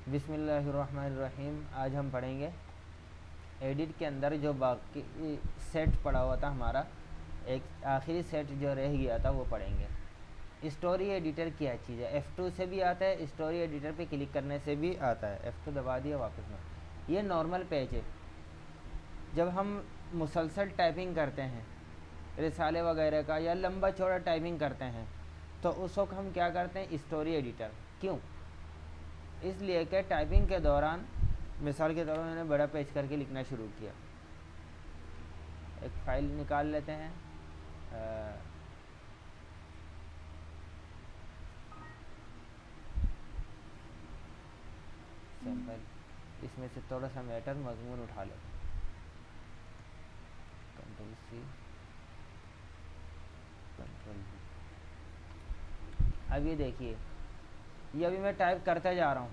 बिस्मिल्लाहिर्रहमानिर्रहीम। आज हम पढ़ेंगे एडिट के अंदर जो बाकी सेट पड़ा हुआ था हमारा, एक आखिरी सेट जो रह गया था वो पढ़ेंगे। स्टोरी एडिटर क्या चीज़ है? F2 से भी आता है, स्टोरी एडिटर पे क्लिक करने से भी आता है। F2 दबा दिया, वापस में। ये नॉर्मल पेज है। जब हम मुसलसल टाइपिंग करते हैं रिसाले वगैरह का या लंबा चौड़ा टाइपिंग करते हैं तो उस वक्त हम क्या करते हैं? Story editor. क्यों? इसलिए कि टाइपिंग के दौरान, मिसाल के तौर पर मैंने बड़ा पेज करके लिखना शुरू किया। एक फाइल निकाल लेते हैं, सैम्पल। इसमें से थोड़ा सा मैटर मजमून उठा लेते हैं। Control C, control V. अब ये देखिए, ये अभी मैं टाइप करता जा रहा हूँ,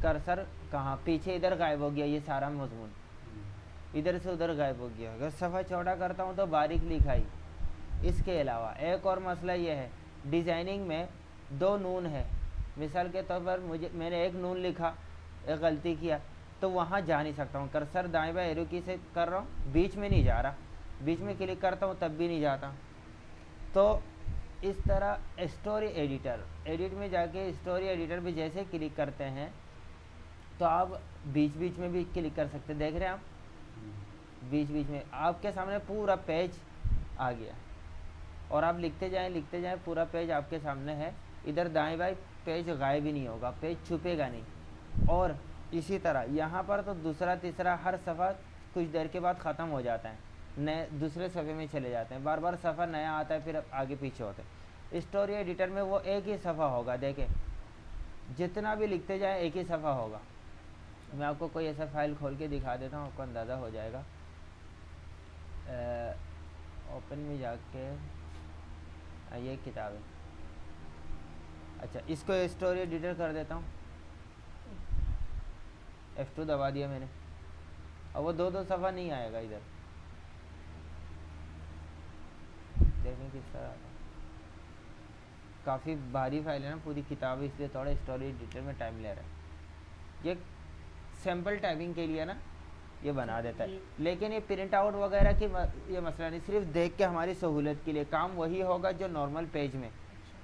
कर्सर कहाँ पीछे इधर गायब हो गया। ये सारा मजमून इधर से उधर गायब हो गया। अगर सफ़ा चौड़ा करता हूँ तो बारीक लिखाई। इसके अलावा एक और मसला ये है, डिज़ाइनिंग में दो नून है। मिसाल के तौर पर मैंने एक नून लिखा, एक गलती किया, तो वहाँ जा नहीं सकता हूँ। कर्सर दाएं बाएं एरो की से कर रहा हूँ, बीच में नहीं जा रहा। बीच में क्लिक करता हूँ तब भी नहीं जाता। तो इस तरह स्टोरी एडिटर, एडिट में जाके स्टोरी एडिटर पे जैसे क्लिक करते हैं तो आप बीच बीच में भी क्लिक कर सकते हैं। देख रहे हैं आप, बीच बीच में आपके सामने पूरा पेज आ गया और आप लिखते जाएं, पूरा पेज आपके सामने है। इधर दाएं बाएं पेज गायब ही नहीं होगा, पेज छुपेगा नहीं। और इसी तरह यहाँ पर तो दूसरा तीसरा हर सफ़ा कुछ देर के बाद ख़त्म हो जाता है, नए दूसरे सफ़े में चले जाते हैं। बार बार सफ़ा नया आता है, फिर आगे पीछे होते हैं। स्टोरी एडिटर में वो एक ही सफ़ा होगा। देखें, जितना भी लिखते जाए एक ही सफ़ा होगा। मैं आपको कोई ऐसा फाइल खोल के दिखा देता हूँ, आपको अंदाज़ा हो जाएगा। ओपन में जाके ये किताब है। अच्छा, इसको स्टोरी एडिटर कर देता हूँ। F2 दबा दिया मैंने, और वो दो सफ़ा नहीं आएगा इधर। देखें किस तरह आता है। काफ़ी भारी फाइल है ना पूरी किताब, इसलिए थोड़ा स्टोरी एडिटर में टाइम ले रहा है। ये सैम्पल टाइपिंग के लिए ना ये बना देता है, लेकिन ये प्रिंट आउट वगैरह की ये मसला नहीं। सिर्फ देख के हमारी सहूलत के लिए काम वही होगा जो नॉर्मल पेज में,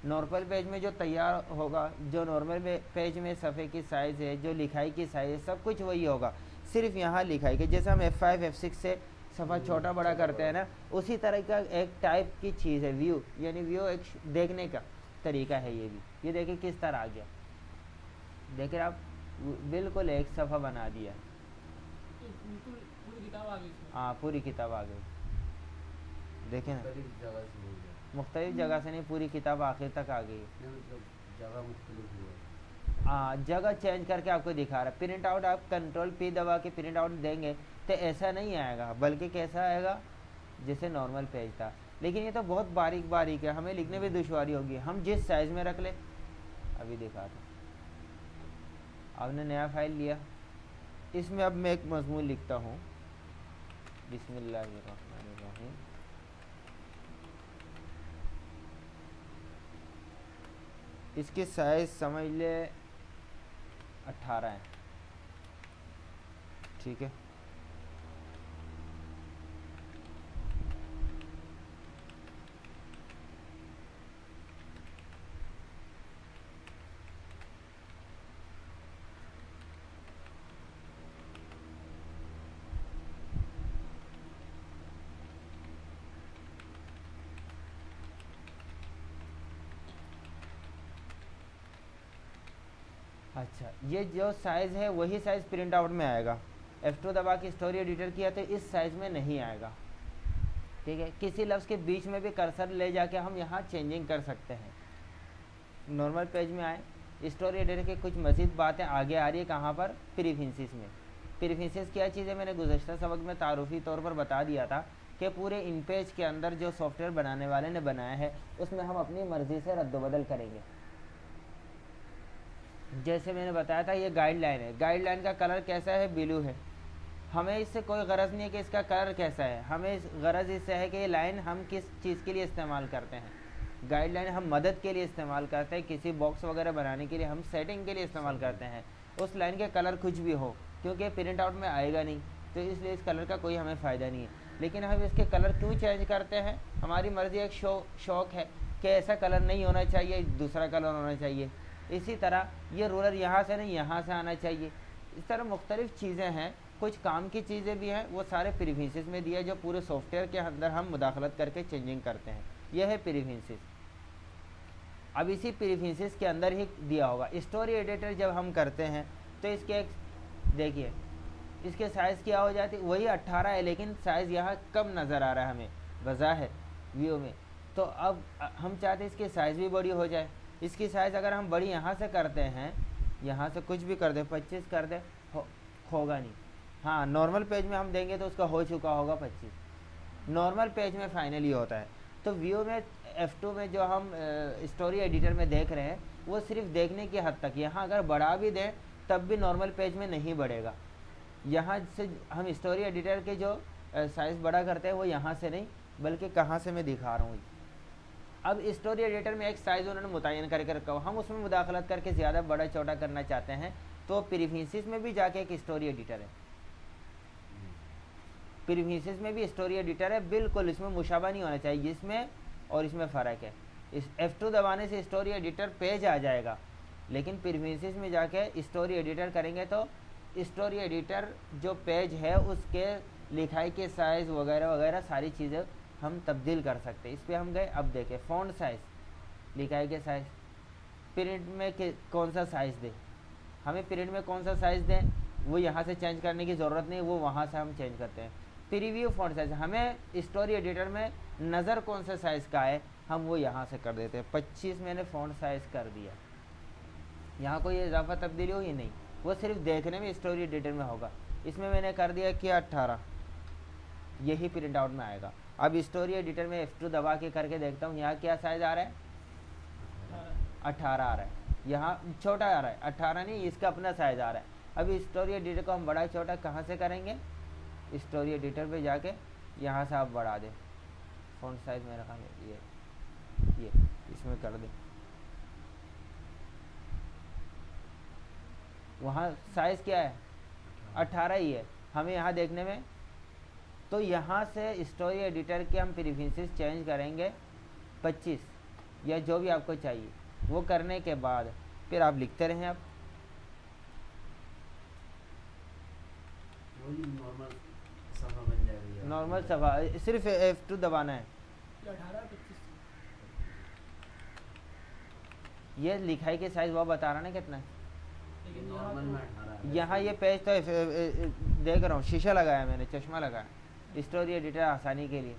नॉर्मल पेज में जो तैयार होगा, जो नॉर्मल पेज में सफ़े की साइज़ है, जो लिखाई की साइज़ है, सब कुछ वही होगा। सिर्फ यहाँ लिखाई के जैसे हम F5 F6 से सफ़ा छोटा बड़ा करते हैं ना, उसी तरह का एक टाइप की चीज़ है व्यू, यानी व्यू एक देखने का तरीका है। ये भी ये देखिए किस तरह आ गया। देखिए आप, बिल्कुल एक सफ़ा बना दिया। पूरी किताब आ गई। हाँ, पूरी किताब आ गई। देखें ना, मुख्तलिफ जगह से नहीं, पूरी किताब आखिर तक आ गई। हाँ, जगह चेंज करके आपको दिखा रहा है। प्रिंट आउट आप कंट्रोल P दबा के प्रिंट आउट देंगे तो ऐसा नहीं आएगा, बल्कि कैसा आएगा जैसे नॉर्मल पेज था। लेकिन ये तो बहुत बारीक बारीक है, हमें लिखने में दुश्वारी होगी। हम जिस साइज़ में रख ले, अभी दिखा था। आपने नया फाइल लिया, इसमें अब मैं एक मजमून लिखता हूँ, बिस्मिल्लाहिर्रहमानिर्रहीम। इसकी साइज़ समझ ले 18 है, ठीक है। अच्छा, ये जो साइज़ है वही साइज़ प्रिंट आउट में आएगा। F2 दबा के स्टोरी एडिटर किया तो इस साइज़ में नहीं आएगा, ठीक है। किसी लफ्ज़ के बीच में भी कर्सर ले जाके हम यहाँ चेंजिंग कर सकते हैं। नॉर्मल पेज में आए, स्टोरी एडिटर की कुछ मज़ीद बातें आगे आ रही है। कहाँ पर? प्रीफिंसिस में। प्रीफिंसिस क्या चीज़ है? मैंने गुज़श्ता सबक में तारुफ़ी तौर पर बता दिया था कि पूरे इन पेज के अंदर जो सॉफ्टवेयर बनाने वाले ने बनाया है उसमें हम अपनी मर्ज़ी से रद्द-बदल करेंगे। जैसे मैंने बताया था, ये गाइडलाइन है। गाइडलाइन का कलर कैसा है? ब्लू है। हमें इससे कोई गरज नहीं है कि इसका कलर कैसा है, हमें गरज इससे है कि ये लाइन हम किस चीज़ के लिए इस्तेमाल करते हैं। गाइडलाइन हम मदद के लिए इस्तेमाल करते हैं, किसी बॉक्स वगैरह बनाने के लिए हम सेटिंग के लिए इस्तेमाल करते हैं। उस लाइन के कलर कुछ भी हो, क्योंकि प्रिंट आउट में आएगा नहीं, तो इसलिए इस कलर का कोई हमें फ़ायदा नहीं है। लेकिन हम इसके कलर क्यों चेंज करते हैं? हमारी मर्ज़ी, एक शौक़ है कि ऐसा कलर नहीं होना चाहिए, दूसरा कलर होना चाहिए। इसी तरह ये रूलर यहाँ से नहीं यहाँ से आना चाहिए। इस तरह मुख्तलिफ़ चीज़ें हैं, कुछ काम की चीज़ें भी हैं, वो सारे प्रीफेंसेस में दिया है, जो पूरे सॉफ्टवेयर के अंदर हम मुदाखलत करके चेंजिंग करते हैं। यह है प्रीफेंसेस। अब इसी प्रीफेंसेस के अंदर ही दिया होगा स्टोरी एडिटर। जब हम करते हैं तो इसके एक देखिए, इसके साइज़ क्या हो जाती है, वही 18 है, लेकिन साइज़ यहाँ कम नज़र आ रहा है हमें बज़ाहिर व्यू में। तो अब हम चाहते हैं इसकी साइज़ भी बड़ी हो जाए। इसकी साइज़ अगर हम बड़ी यहाँ से करते हैं, यहाँ से कुछ भी कर दें, 25 कर दें, होगा नहीं। हाँ, नॉर्मल पेज में हम देंगे तो उसका हो चुका होगा 25, नॉर्मल पेज में फाइनली होता है। तो व्यू में F2 में जो हम स्टोरी एडिटर में देख रहे हैं, वो सिर्फ देखने की हद तक। यहाँ अगर बढ़ा भी दें तब भी नॉर्मल पेज में नहीं बढ़ेगा। यहाँ से हम स्टोरी एडिटर के जो साइज़ बड़ा करते हैं वो यहाँ से नहीं, बल्कि कहाँ से मैं दिखा रहा हूँ। अब स्टोरी एडिटर में एक साइज़ उन्होंने मुतय्यन करके रखा हुआ, हम उसमें मुदाखलत करके ज़्यादा बड़ा छोटा करना चाहते हैं, तो प्रीफेंसेस में भी जाके एक स्टोरी एडिटर है। प्रीफेंसेस में भी स्टोरी एडिटर है, बिल्कुल इसमें मुशाबा नहीं होना चाहिए। इसमें और इसमें फ़र्क है। इस F2 दबाने से स्टोरी एडिटर पेज आ जाएगा, लेकिन प्रीफेंसेस में जाके स्टोरी एडिटर करेंगे तो स्टोरी एडिटर जो पेज है उसके लिखाई के साइज़ वगैरह वगैरह सारी चीज़ें हम तब्दील कर सकते हैं। इस पर हम गए। अब देखें फ़ॉन्ट साइज़, लिखाई के साइज़, प्रिंट में कौन सा साइज़ दें, हमें प्रिंट में कौन सा साइज़ दें वो यहाँ से चेंज करने की ज़रूरत नहीं, वो वहाँ से हम चेंज करते हैं। प्रीव्यू फ़ॉन्ट साइज़, हमें स्टोरी एडिटर में नज़र कौन सा साइज़ का है हम वो यहाँ से कर देते हैं। 25 मैंने फ़ॉन्ट साइज़ कर दिया, यहाँ कोई इजाफा तब्दीली हुई नहीं, वो सिर्फ देखने में स्टोरी एडिटर में होगा। इसमें मैंने कर दिया कि 18, यही प्रिंट आउट में आएगा। अब स्टोरी एडिटर में F2 दबा के करके देखता हूँ, यहाँ क्या साइज़ आ रहा है, 18 आ रहा है। यहाँ छोटा आ रहा है, 18 नहीं, इसका अपना साइज़ आ रहा है। अब स्टोरी एडिटर को हम बड़ा छोटा कहाँ से करेंगे, स्टोरी एडिटर पे जाके यहाँ से आप बढ़ा दें। फ़ॉन्ट साइज़ में रखा ये इसमें कर दें, वहाँ साइज़ क्या है, 18 ही है हमें यहाँ देखने में। तो यहाँ से स्टोरी एडिटर के हम प्रीफेंसेस चेंज करेंगे 25 या जो भी आपको चाहिए। वो करने के बाद फिर आप लिखते रहें। आप नॉर्मल सफ़ा बन जाएगी, नॉर्मल सफ़ा सिर्फ F2 दबाना है। 18-25 ये लिखाई के साइज़ वो बता रहा ना कितना है। लेकिन नॉर्मल में 18 है। यहाँ ये पेज तो देख रहा हूँ, शीशा लगाया मैंने, चश्मा लगाया स्टोरी एडिटर आसानी के लिए।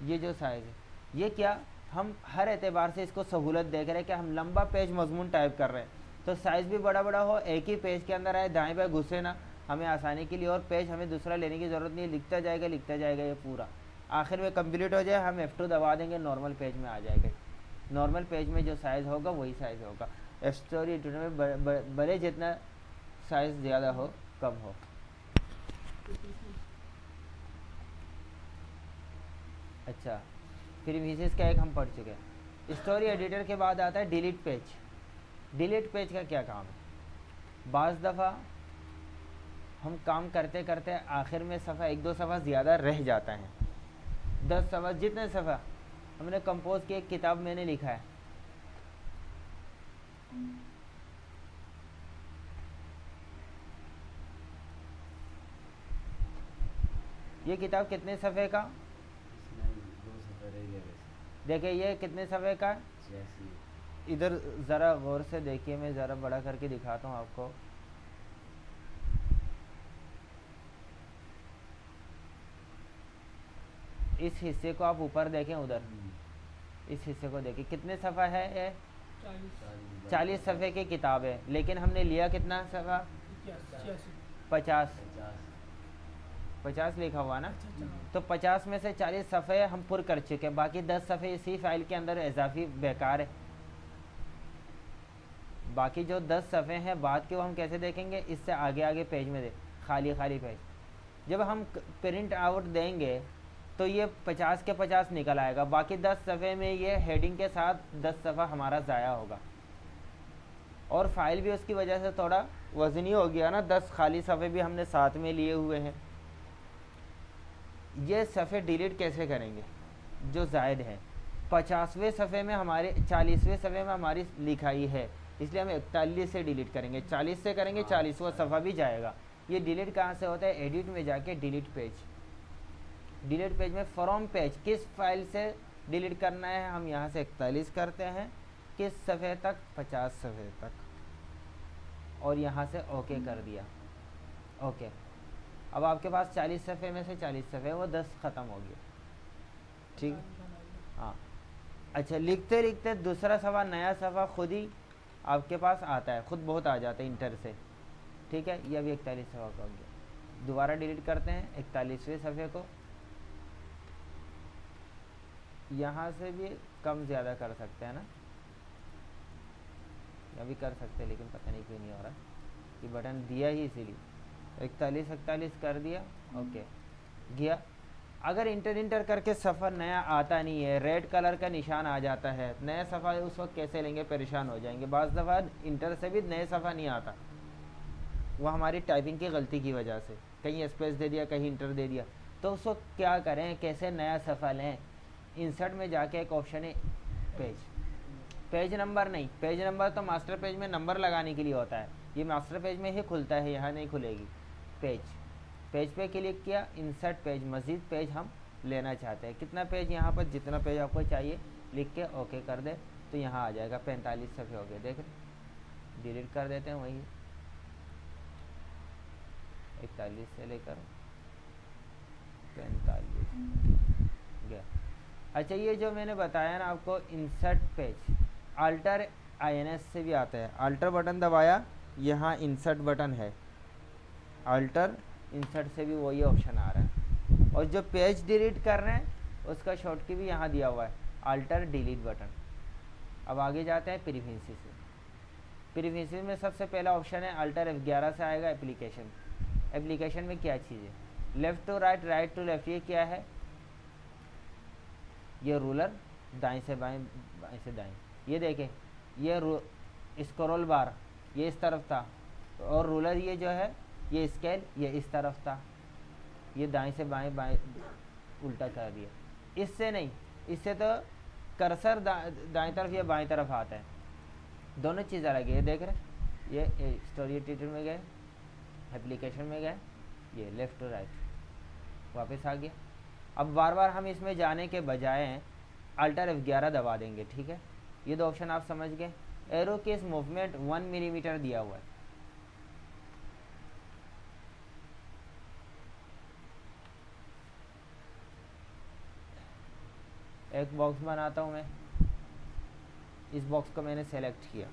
ये जो साइज़ है, ये क्या हम हर एतबार से इसको सहूलत देख रहे हैं कि हम लंबा पेज मजमून टाइप कर रहे हैं, तो साइज़ भी बड़ा बड़ा हो, एक ही पेज के अंदर आए, दाएं बाएं घुसे ना, हमें आसानी के लिए। और पेज हमें दूसरा लेने की ज़रूरत नहीं, लिखता जाएगा ये पूरा। आखिर में कंप्लीट हो जाए, हम F2 दबा देंगे, नॉर्मल पेज में आ जाएगा। नॉर्मल पेज में जो साइज़ होगा वही साइज़ होगा। स्टोरी एडिटर में भले जितना साइज़ ज़्यादा हो कम हो। अच्छा, प्रीफेंसेस का एक हम पढ़ चुके हैं। स्टोरी एडिटर के बाद आता है डिलीट पेज। डिलीट पेज का क्या काम है, बाज़ दफ़ा हम काम करते करते आखिर में सफ़ा 1-2 सफ़ा ज़्यादा रह जाता है, 10 सफ़ा, जितने सफ़ा हमने कंपोज की एक किताब मैंने लिखा है, ये किताब कितने सफ़े का, इसमें 2 सफ़े रह गए वैसे। देखिए ये कितने सफ़े का, 86। इधर ज़रा गौर से देखिए, मैं ज़रा बड़ा करके दिखाता हूँ आपको। इस हिस्से को आप ऊपर देखें, उधर इस हिस्से को देखें, कितने सफ़ा है ये, 40 सफ़े की किताब है, लेकिन हमने लिया कितना सफ़ा, 50 लिखा हुआ ना। तो 50 में से 40 सफ़े हम पुर कर चुके हैं, बाकी 10 सफ़े इसी फाइल के अंदर इजाफी बेकार है। बाकी जो 10 सफ़े हैं बाद के वो हम कैसे देखेंगे, इससे आगे पेज में दे खाली पेज। जब हम प्रिंट आउट देंगे तो ये 50 के 50 निकल आएगा, बाकी 10 सफ़े में ये हेडिंग के साथ 10 सफ़ा हमारा ज़ाया होगा। और फाइल भी उसकी वजह से थोड़ा वज़नी हो गया ना, 10 खाली सफ़े भी हमने साथ में लिए हुए हैं। ये सफ़े डिलीट कैसे करेंगे जो ज़ायद है? 50वें सफ़े में हमारे 40वें सफ़े में हमारी लिखाई है, इसलिए हम 41 से डिलीट करेंगे, 40 से करेंगे, 40वां सफ़ा भी जाएगा। ये डिलीट कहाँ से होता है? एडिट में जाके डिलीट पेज, डिलीट पेज में फ्रॉम पेज, किस फाइल से डिलीट करना है, हम यहाँ से 41 करते हैं, किस सफ़े तक? 50 सफ़े तक, और यहाँ से ओके कर दिया। ओके, अब आपके पास 40 सफ़े में से 40 सफ़े, वो 10 ख़त्म हो गया। ठीक, हाँ। अच्छा, लिखते लिखते दूसरा सफ़ा, नया सफ़ा खुद ही आपके पास आता है, खुद बहुत आ जाता है इंटर से। ठीक है, ये अभी 41 सफ़ा का हो गया। दोबारा डिलीट करते हैं 41वें सफ़े को, यहाँ से भी कम ज़्यादा कर सकते हैं ना, या भी कर सकते हैं, लेकिन पता नहीं क्यों नहीं हो रहा, कि बटन दिया ही इसीलिए। 41 कर दिया, ओके गया। अगर इंटर करके सफ़र नया आता नहीं है, रेड कलर का निशान आ जाता है, नया सफ़ा उस वक्त कैसे लेंगे? परेशान हो जाएंगे। बाज़ दफ़ा इंटर से भी नए सफ़ा नहीं आता, वो हमारी टाइपिंग की गलती की वजह से, कहीं स्पेस दे दिया, कहीं इंटर दे दिया। तो उस वक्त क्या करें, कैसे नया सफ़ा लें? इंसर्ट में जाके एक ऑप्शन है पेज, पेज नंबर नहीं, पेज नंबर तो मास्टर पेज में नंबर लगाने के लिए होता है, ये मास्टर पेज में ही खुलता है, यहाँ नहीं खुलेगी। पेज, पेज पे क्लिक किया, इंसर्ट पेज, मज़ीद पेज हम लेना चाहते हैं। कितना पेज? यहाँ पर जितना पेज आपको चाहिए लिख के ओके कर दे, तो यहाँ आ जाएगा 45 सफ़े हो गए। देख रहे, डिलीट कर देते हैं वही 41 से लेकर 45 गया। अच्छा, ये जो मैंने बताया ना आपको इंसर्ट पेज, अल्टर INS से भी आता है। अल्टर बटन दबाया, यहाँ इंसर्ट बटन है, अल्टर इंसर्ट से भी वही ऑप्शन आ रहा है। और जो पेज डिलीट कर रहे हैं उसका शॉर्टकट भी यहाँ दिया हुआ है, अल्टर डिलीट बटन। अब आगे जाते हैं प्रीफिक्स से। प्रीफिक्स में सबसे पहला ऑप्शन है अल्टर F11 से आएगा एप्लीकेशन। एप्लीकेशन में क्या चीज़ है? Left to right, right to left, ये क्या है? ये रूलर, दाएं से बाएं, बाएं से दाएं। ये देखें, ये स्क्रॉल बार ये इस तरफ था, और रूलर ये जो है, ये स्केल ये इस तरफ था, ये दाएं से बाएं, बाएं उल्टा कर दिया। इससे नहीं, इससे तो कर्सर दाएं तरफ या बाएं तरफ आता है, दोनों चीज़ अलग है। ये देख रहे, ये स्टोरी एडिटर में गए, एप्लीकेशन में गए, ये लेफ़्ट टू राइट वापस आ गया। अब बार बार हम इसमें जाने के बजाय अल्टर F11 दबा देंगे। ठीक है, ये दो ऑप्शन आप समझ गए। एरो के इस मूवमेंट 1 मिलीमीटर दिया हुआ है, एक बॉक्स बनाता हूँ मैं, इस बॉक्स को मैंने सेलेक्ट किया,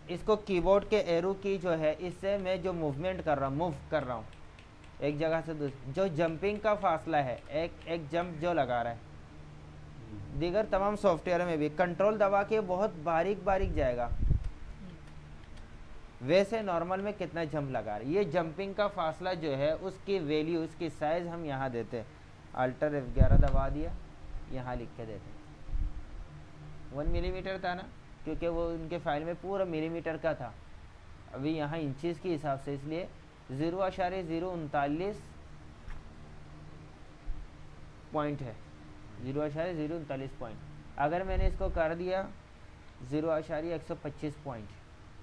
इसको कीबोर्ड के एरो की जो है, इससे मैं जो मूवमेंट कर रहा हूँ, मूव कर रहा हूँ एक जगह से दूसरी, जो जंपिंग का फासला है, एक जंप जो लगा रहा है, दीगर तमाम सॉफ्टवेयर में भी कंट्रोल दबा के बहुत बारीक बारीक जाएगा, वैसे नॉर्मल में कितना जंप लगा रहा है, ये जंपिंग का फासला जो है उसकी वैल्यू, उसकी साइज़ हम यहाँ देते हैं। अल्टर F11 दबा दिया, यहाँ लिख के देते हैं 1 मिलीमीटर था ना, क्योंकि वो उनके फाइल में पूरा मिलीमीटर का था, अभी यहाँ इंचज़ के हिसाब से, इसलिए 0.039 पॉइंट है, 0.039 पॉइंट। अगर मैंने इसको कर दिया 0.125 पॉइंट,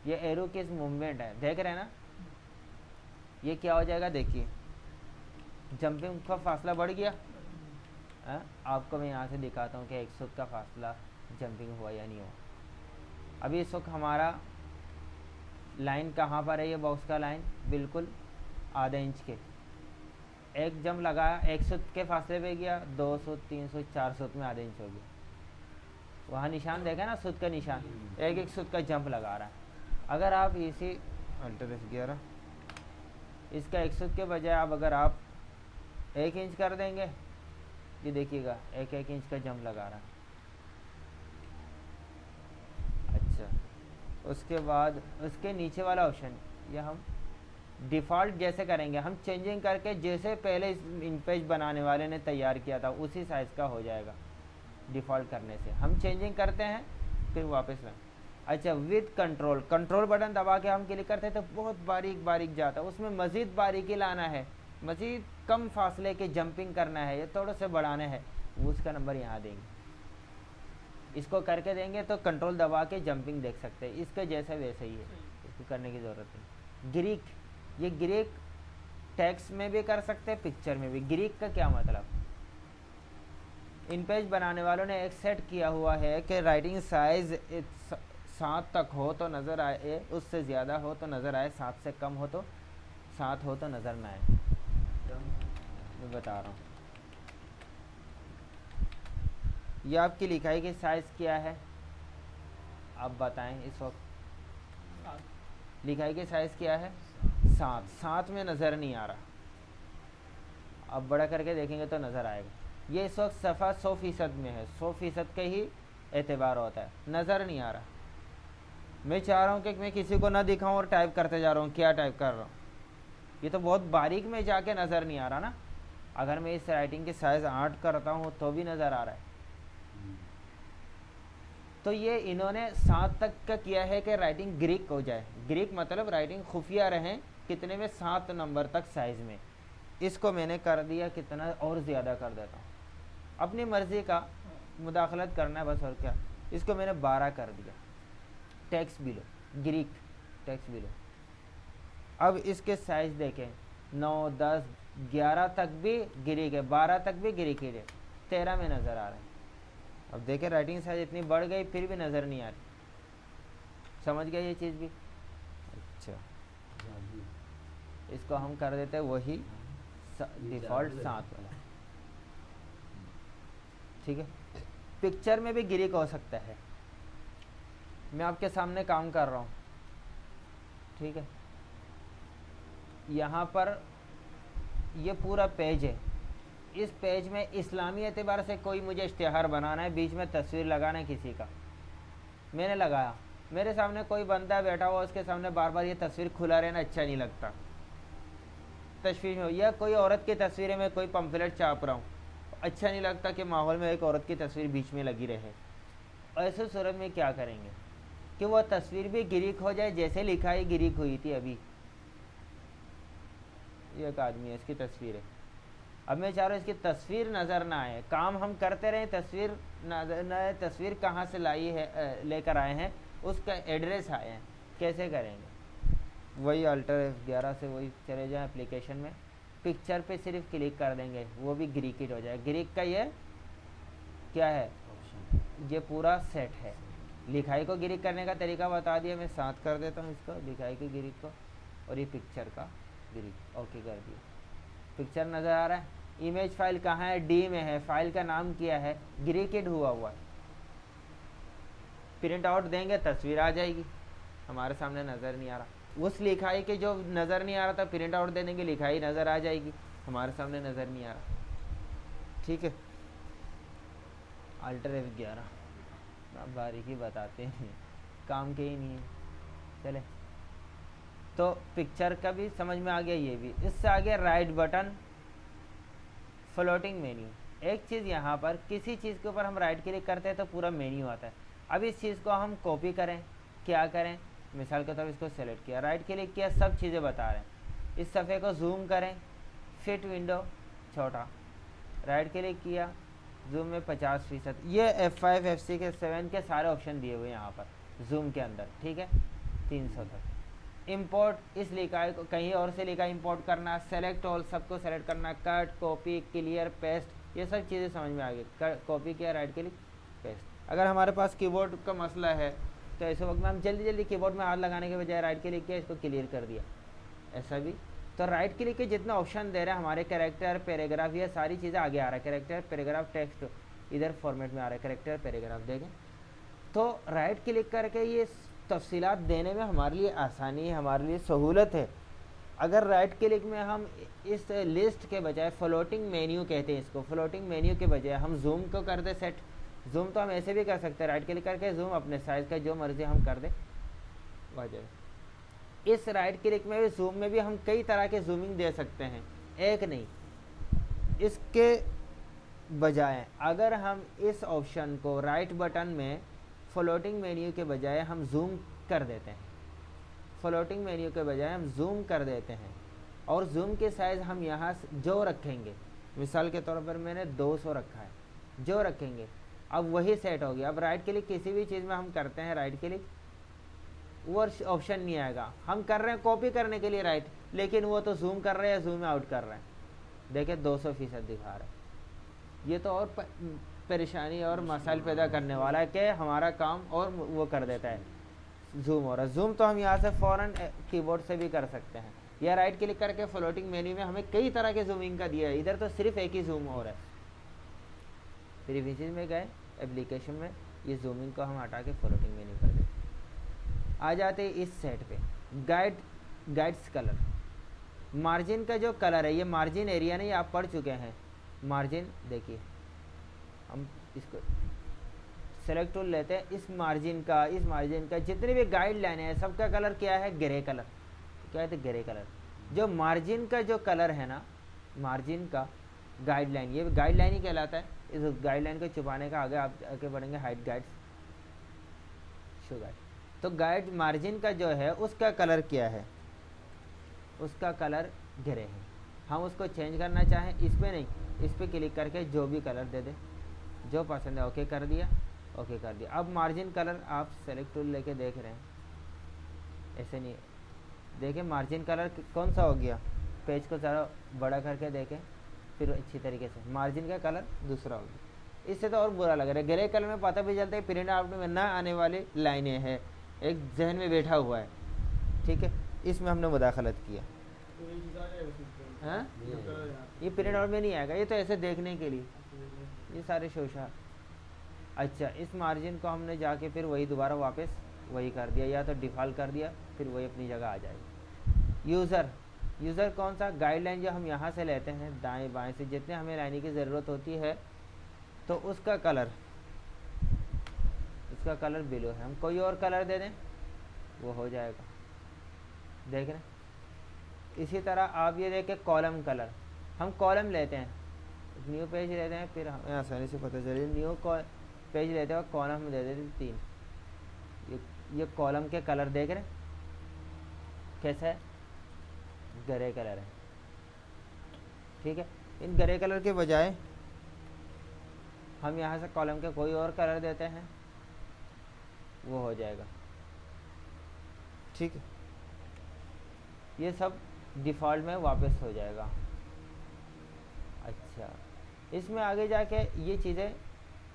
ये एरो के इस मूवमेंट है, देख रहे हैं ना, ये क्या हो जाएगा? देखिए जंपिंग का फासला बढ़ गया। आपको मैं यहाँ से दिखाता हूँ कि 100 का फासला जंपिंग हुआ या नहीं हुआ। अभी इस वक्त हमारा लाइन कहाँ पर है? ये बॉक्स का लाइन बिल्कुल आधा इंच के, एक जंप लगाया 100 के फासले पे गया, 200, 300, 400 में आधा इंच हो गया। वहाँ निशान देखा ना, सूद का निशान, एक सूद का जंप लगा रहा है। अगर आप इसी अल्टर F11 इसका 100 के बजाय अगर आप 1 इंच कर देंगे, ये देखिएगा 1 इंच का जंप लगा रहा है। अच्छा, उसके बाद उसके नीचे वाला ऑप्शन, ये हम डिफ़ॉल्ट जैसे करेंगे हम चेंजिंग करके, जैसे पहले इस इन पेज बनाने वाले ने तैयार किया था उसी साइज़ का हो जाएगा। डिफ़ॉल्ट करने से हम चेंजिंग करते हैं फिर वापस लाएं। अच्छा, विद कंट्रोल, कंट्रोल बटन दबा के हम क्लिक करते हैं तो बहुत बारीक बारीक जाता है, उसमें मज़ीद बारीकी लाना है, मज़ीद कम फासले के जंपिंग करना है या थोड़े से बढ़ाने हैं, वो उसका नंबर यहाँ देंगे। इसको करके देंगे तो कंट्रोल दबा के जंपिंग देख सकते हैं, इसके जैसे वैसे ही है, इसको करने की ज़रूरत नहीं। ग्रीक, ये ग्रीक टेक्स्ट में भी कर सकते हैं, पिक्चर में भी। ग्रीक का क्या मतलब, इन पेज बनाने वालों ने एक सेट किया हुआ है कि राइटिंग साइज 7 तक हो तो नज़र आए, उससे ज़्यादा हो तो नज़र आए, 7 से कम हो तो 7 हो तो नज़र ना आए। मैं बता रहा हूँ, ये आपकी लिखाई की साइज़ क्या है आप बताएं इस वक्त। लिखाई की साइज़ क्या है 7 में नज़र नहीं आ रहा, अब बड़ा करके देखेंगे तो नज़र आएगा। ये इस वक्त सफ़ा 100% में है, 100% के ही एतबार होता है, नज़र नहीं आ रहा। मैं चाह रहा हूँ कि मैं किसी को ना दिखाऊं और टाइप करते जा रहा हूँ, क्या टाइप कर रहा हूँ, ये तो बहुत बारीक में जाके नज़र नहीं आ रहा ना। अगर मैं इस राइटिंग की साइज़ 8 करता हूँ तो भी नज़र आ रहा है। तो ये इन्होंने 7 तक का किया है कि राइटिंग ग्रीक हो जाए। ग्रीक मतलब राइटिंग खुफिया रहें, कितने में 7 नंबर तक साइज़ में। इसको मैंने कर दिया कितना और ज़्यादा कर देता हूँ, अपनी मर्ज़ी का मुदाखलत करना है बस, और क्या। इसको मैंने 12 कर दिया, text below, Greek text below. अब इसके साइज़ देखें, 9, 10, 11 तक भी ग्रीक है, 12 तक भी ग्रीक है, 13 में नज़र आ रहा है। अब देखें राइटिंग साइज इतनी बढ़ गई फिर भी नज़र नहीं आ रही, समझ गए ये चीज़ भी। अच्छा, इसको हम कर देते हैं वही डिफ़ॉल्ट 7 वाला, ठीक है। पिक्चर में भी ग्रीक हो सकता है, मैं आपके सामने काम कर रहा हूँ, ठीक है। यहाँ पर ये पूरा पेज है, इस पेज में इस्लामी एतबार से कोई मुझे इश्तिहार बनाना है, बीच में तस्वीर लगाना है किसी का, मैंने लगाया, मेरे सामने कोई बंदा बैठा हुआ, उसके सामने बार बार ये तस्वीर खुला रहना अच्छा नहीं लगता, तशवीश में। या कोई औरत की तस्वीर है, मैं कोई पम्फलेट छाप रहा हूँ, अच्छा नहीं लगता कि माहौल में एक औरत की तस्वीर बीच में लगी रहे। ऐसे सूरत में क्या करेंगे कि वह तस्वीर भी ग्रीक हो जाए, जैसे लिखाई ग्रीक हुई थी। अभी ये एक आदमी है, इसकी तस्वीर है, अब मैं चाह रहा हूँ इसकी तस्वीर नज़र ना आए, काम हम करते रहे, तस्वीर न तस्वीर कहाँ से लाई है, लेकर आए हैं, उसका एड्रेस आए हैं, कैसे करेंगे। वही अल्टर F11 से वही चले जाएं एप्लीकेशन में, पिक्चर पे सिर्फ क्लिक कर देंगे, वो भी ग्रीक ही हो जाए। ग्रीक का ये क्या है, ये पूरा सेट है। लिखाई को ग्रीक करने का तरीका बता दिया, मैं 7 कर देता हूँ इसको, लिखाई के ग्रीक को, और ये पिक्चर का ग्रीक ओके कर दिया। पिक्चर नज़र आ रहा है, इमेज फाइल कहाँ है, डी में है, फाइल का नाम क्या है, ग्रीकेड हुआ हुआ है। प्रिंट आउट देंगे तस्वीर आ जाएगी, हमारे सामने नज़र नहीं आ रहा। उस लिखाई के जो नज़र नहीं आ रहा था, प्रिंट आउट दे देंगे, लिखाई नज़र आ जाएगी, हमारे सामने नज़र नहीं आ रहा, ठीक है। अल्टर F11 बारीकी बताते हैं, काम के ही नहीं है। चले, तो पिक्चर का भी समझ में आ गया, ये भी। इससे आगे राइट बटन, फ्लोटिंग मेन्यू। एक चीज़ यहाँ पर, किसी चीज़ के ऊपर हम राइट क्लिक करते हैं तो पूरा मेन्यू आता है। अब इस चीज़ को हम कॉपी करें, क्या करें, मिसाल के तौर पर इसको सेलेक्ट किया, राइट क्लिक किया, सब चीज़ें बता रहे हैं। इस सफ़े को जूम करें, फिट विंडो छोटा, राइट क्लिक किया, जूम में 50%, ये F5 F6 F7 के सारे ऑप्शन दिए हुए यहाँ पर जूम के अंदर, ठीक है, 300 तक। इंपोर्ट, इस लिखाई को कहीं और से लिखा इंपोर्ट करना, सेलेक्ट ऑल, सबको सेलेक्ट करना, कट, कॉपी, क्लियर, पेस्ट, ये सब चीज़ें समझ में आ गई। कॉपी किया, राइट क्लिक, पेस्ट। अगर हमारे पास कीबोर्ड का मसला है तो ऐसे वक्त में हम जल्दी जल्दी कीबोर्ड में हाथ लगाने के बजाय राइट क्लिक किया, इसको क्लियर कर दिया, ऐसा भी। तो राइट क्लिक के जितना ऑप्शन दे रहे हैं, हमारे कैरेक्टर, पैराग्राफ, ये सारी चीज़ें आगे आ रहा है। कैरेक्टर, पैराग्राफ, टेक्स्ट इधर फॉर्मेट में आ रहा है, कैरेक्टर, पैराग्राफ देखें। तो राइट क्लिक करके ये तफसीलात देने में हमारे लिए आसानी है, हमारे लिए सहूलत है। अगर राइट क्लिक में हम इस लिस्ट के बजाय, फ्लोटिंग मेन्यू कहते हैं इसको, फ्लोटिंग मेन्यू के बजाय हम जूम को कर दे सेट। जूम तो हम ऐसे भी कर सकते हैं, राइट क्लिक करके जूम अपने साइज़ का जो मर्जी हम कर दें, आ जाए। इस राइट क्लिक में भी जूम में भी हम कई तरह के जूमिंग दे सकते हैं, एक नहीं। इसके बजाय अगर हम इस ऑप्शन को राइट बटन में फ्लोटिंग मेन्यू के बजाय हम जूम कर देते हैं, फ्लोटिंग मेन्यू के बजाय हम जूम कर देते हैं, और जूम के साइज हम यहाँ जो रखेंगे, मिसाल के तौर पर मैंने 200 रखा है, जो रखेंगे अब वही सेट हो गया। अब राइट क्लिक किसी भी चीज़ में हम करते हैं राइट क्लिक, वो ऑप्शन नहीं आएगा। हम कर रहे हैं कॉपी करने के लिए राइट, लेकिन वो तो जूम कर रहे हैं, जूम आउट कर रहे हैं, देखिए 200% दिखा रहा है। ये तो और परेशानी और मसाइल पैदा करने वाला है कि हमारा काम और वो कर देता है, जूम हो रहा है। जूम तो हम यहाँ से फ़ौरन कीबोर्ड से भी कर सकते हैं, या राइट क्लिक करके फ्लोटिंग मेन्यू में हमें कई तरह के जूमिंग का दिया है, इधर तो सिर्फ एक ही जूम हो रहा है। प्रीफिचेस में गए, एप्लीकेशन में ये जूमिंग को हम हटा के फ्लोटिंग मेन्यू कर देते। आ जाते इस सेट पे, गाइड्स कलर, मार्जिन का जो कलर है, ये मार्जिन एरिया नहीं, आप पढ़ चुके हैं मार्जिन। देखिए हम इसको सेलेक्ट टूल लेते हैं, इस मार्जिन का जितने भी गाइडलाइन है सबका कलर क्या है, ग्रे कलर। क्या है, ग्रे कलर। जो मार्जिन का जो कलर है ना, मार्जिन का गाइडलाइन, ये गाइडलाइन ही कहलाता है। इस गाइडलाइन को छुपाने का आगे आप आगे बढ़ेंगे, हाइड गाइड्स, शो गाइड। तो गाइड मार्जिन का जो है उसका कलर क्या है, उसका कलर ग्रे है। हम उसको चेंज करना चाहें, इस पर नहीं, इस पर क्लिक करके जो भी कलर दे दे, जो पसंद है ओके कर दिया, ओके कर दिया। अब मार्जिन कलर आप सेलेक्ट टूल लेके देख रहे हैं, ऐसे नहीं, देखें मार्जिन कलर कौन सा हो गया, पेज को ज़रा बड़ा करके देखें, फिर अच्छी तरीके से मार्जिन का कलर दूसरा हो गया। इससे तो और बुरा लग रहा है। ग्रे कलर में पता भी चलता है प्रिंट आउट में ना आने वाली लाइनें हैं, एक जहन में बैठा हुआ है, ठीक है, इसमें हमने मुदाखलत किया। हाँ, ये प्रिंट आउट में नहीं आएगा, ये तो ऐसे देखने के लिए, ये सारे शोशा। अच्छा, इस मार्जिन को हमने जाके फिर वही दोबारा वापस वही कर दिया, या तो डिफ़ॉल्ट कर दिया, फिर वही अपनी जगह आ जाएगा। यूज़र कौन सा, गाइडलाइन जो हम यहाँ से लेते हैं दाएं बाएं से, जितने हमें लाइने की ज़रूरत होती है, तो उसका कलर बिलो है, हम कोई और कलर दे दें वो हो जाएगा, देख रहे हैं। इसी तरह आप ये देखें कॉलम कलर, हम कॉलम लेते हैं, न्यू पेज लेते हैं, फिर हमें आसानी से पता चले, न्यू पेज लेते हैं और कॉलम में दे देते हैं 3। ये कॉलम के कलर देख रहे हैं कैसा है, ग्रे कलर है, ठीक है। इन ग्रे कलर के बजाय हम यहाँ से कॉलम के कोई और कलर देते हैं, वो हो जाएगा, ठीक है। ये सब डिफ़ॉल्ट में वापस हो जाएगा। अच्छा, इसमें आगे जाके ये चीज़ें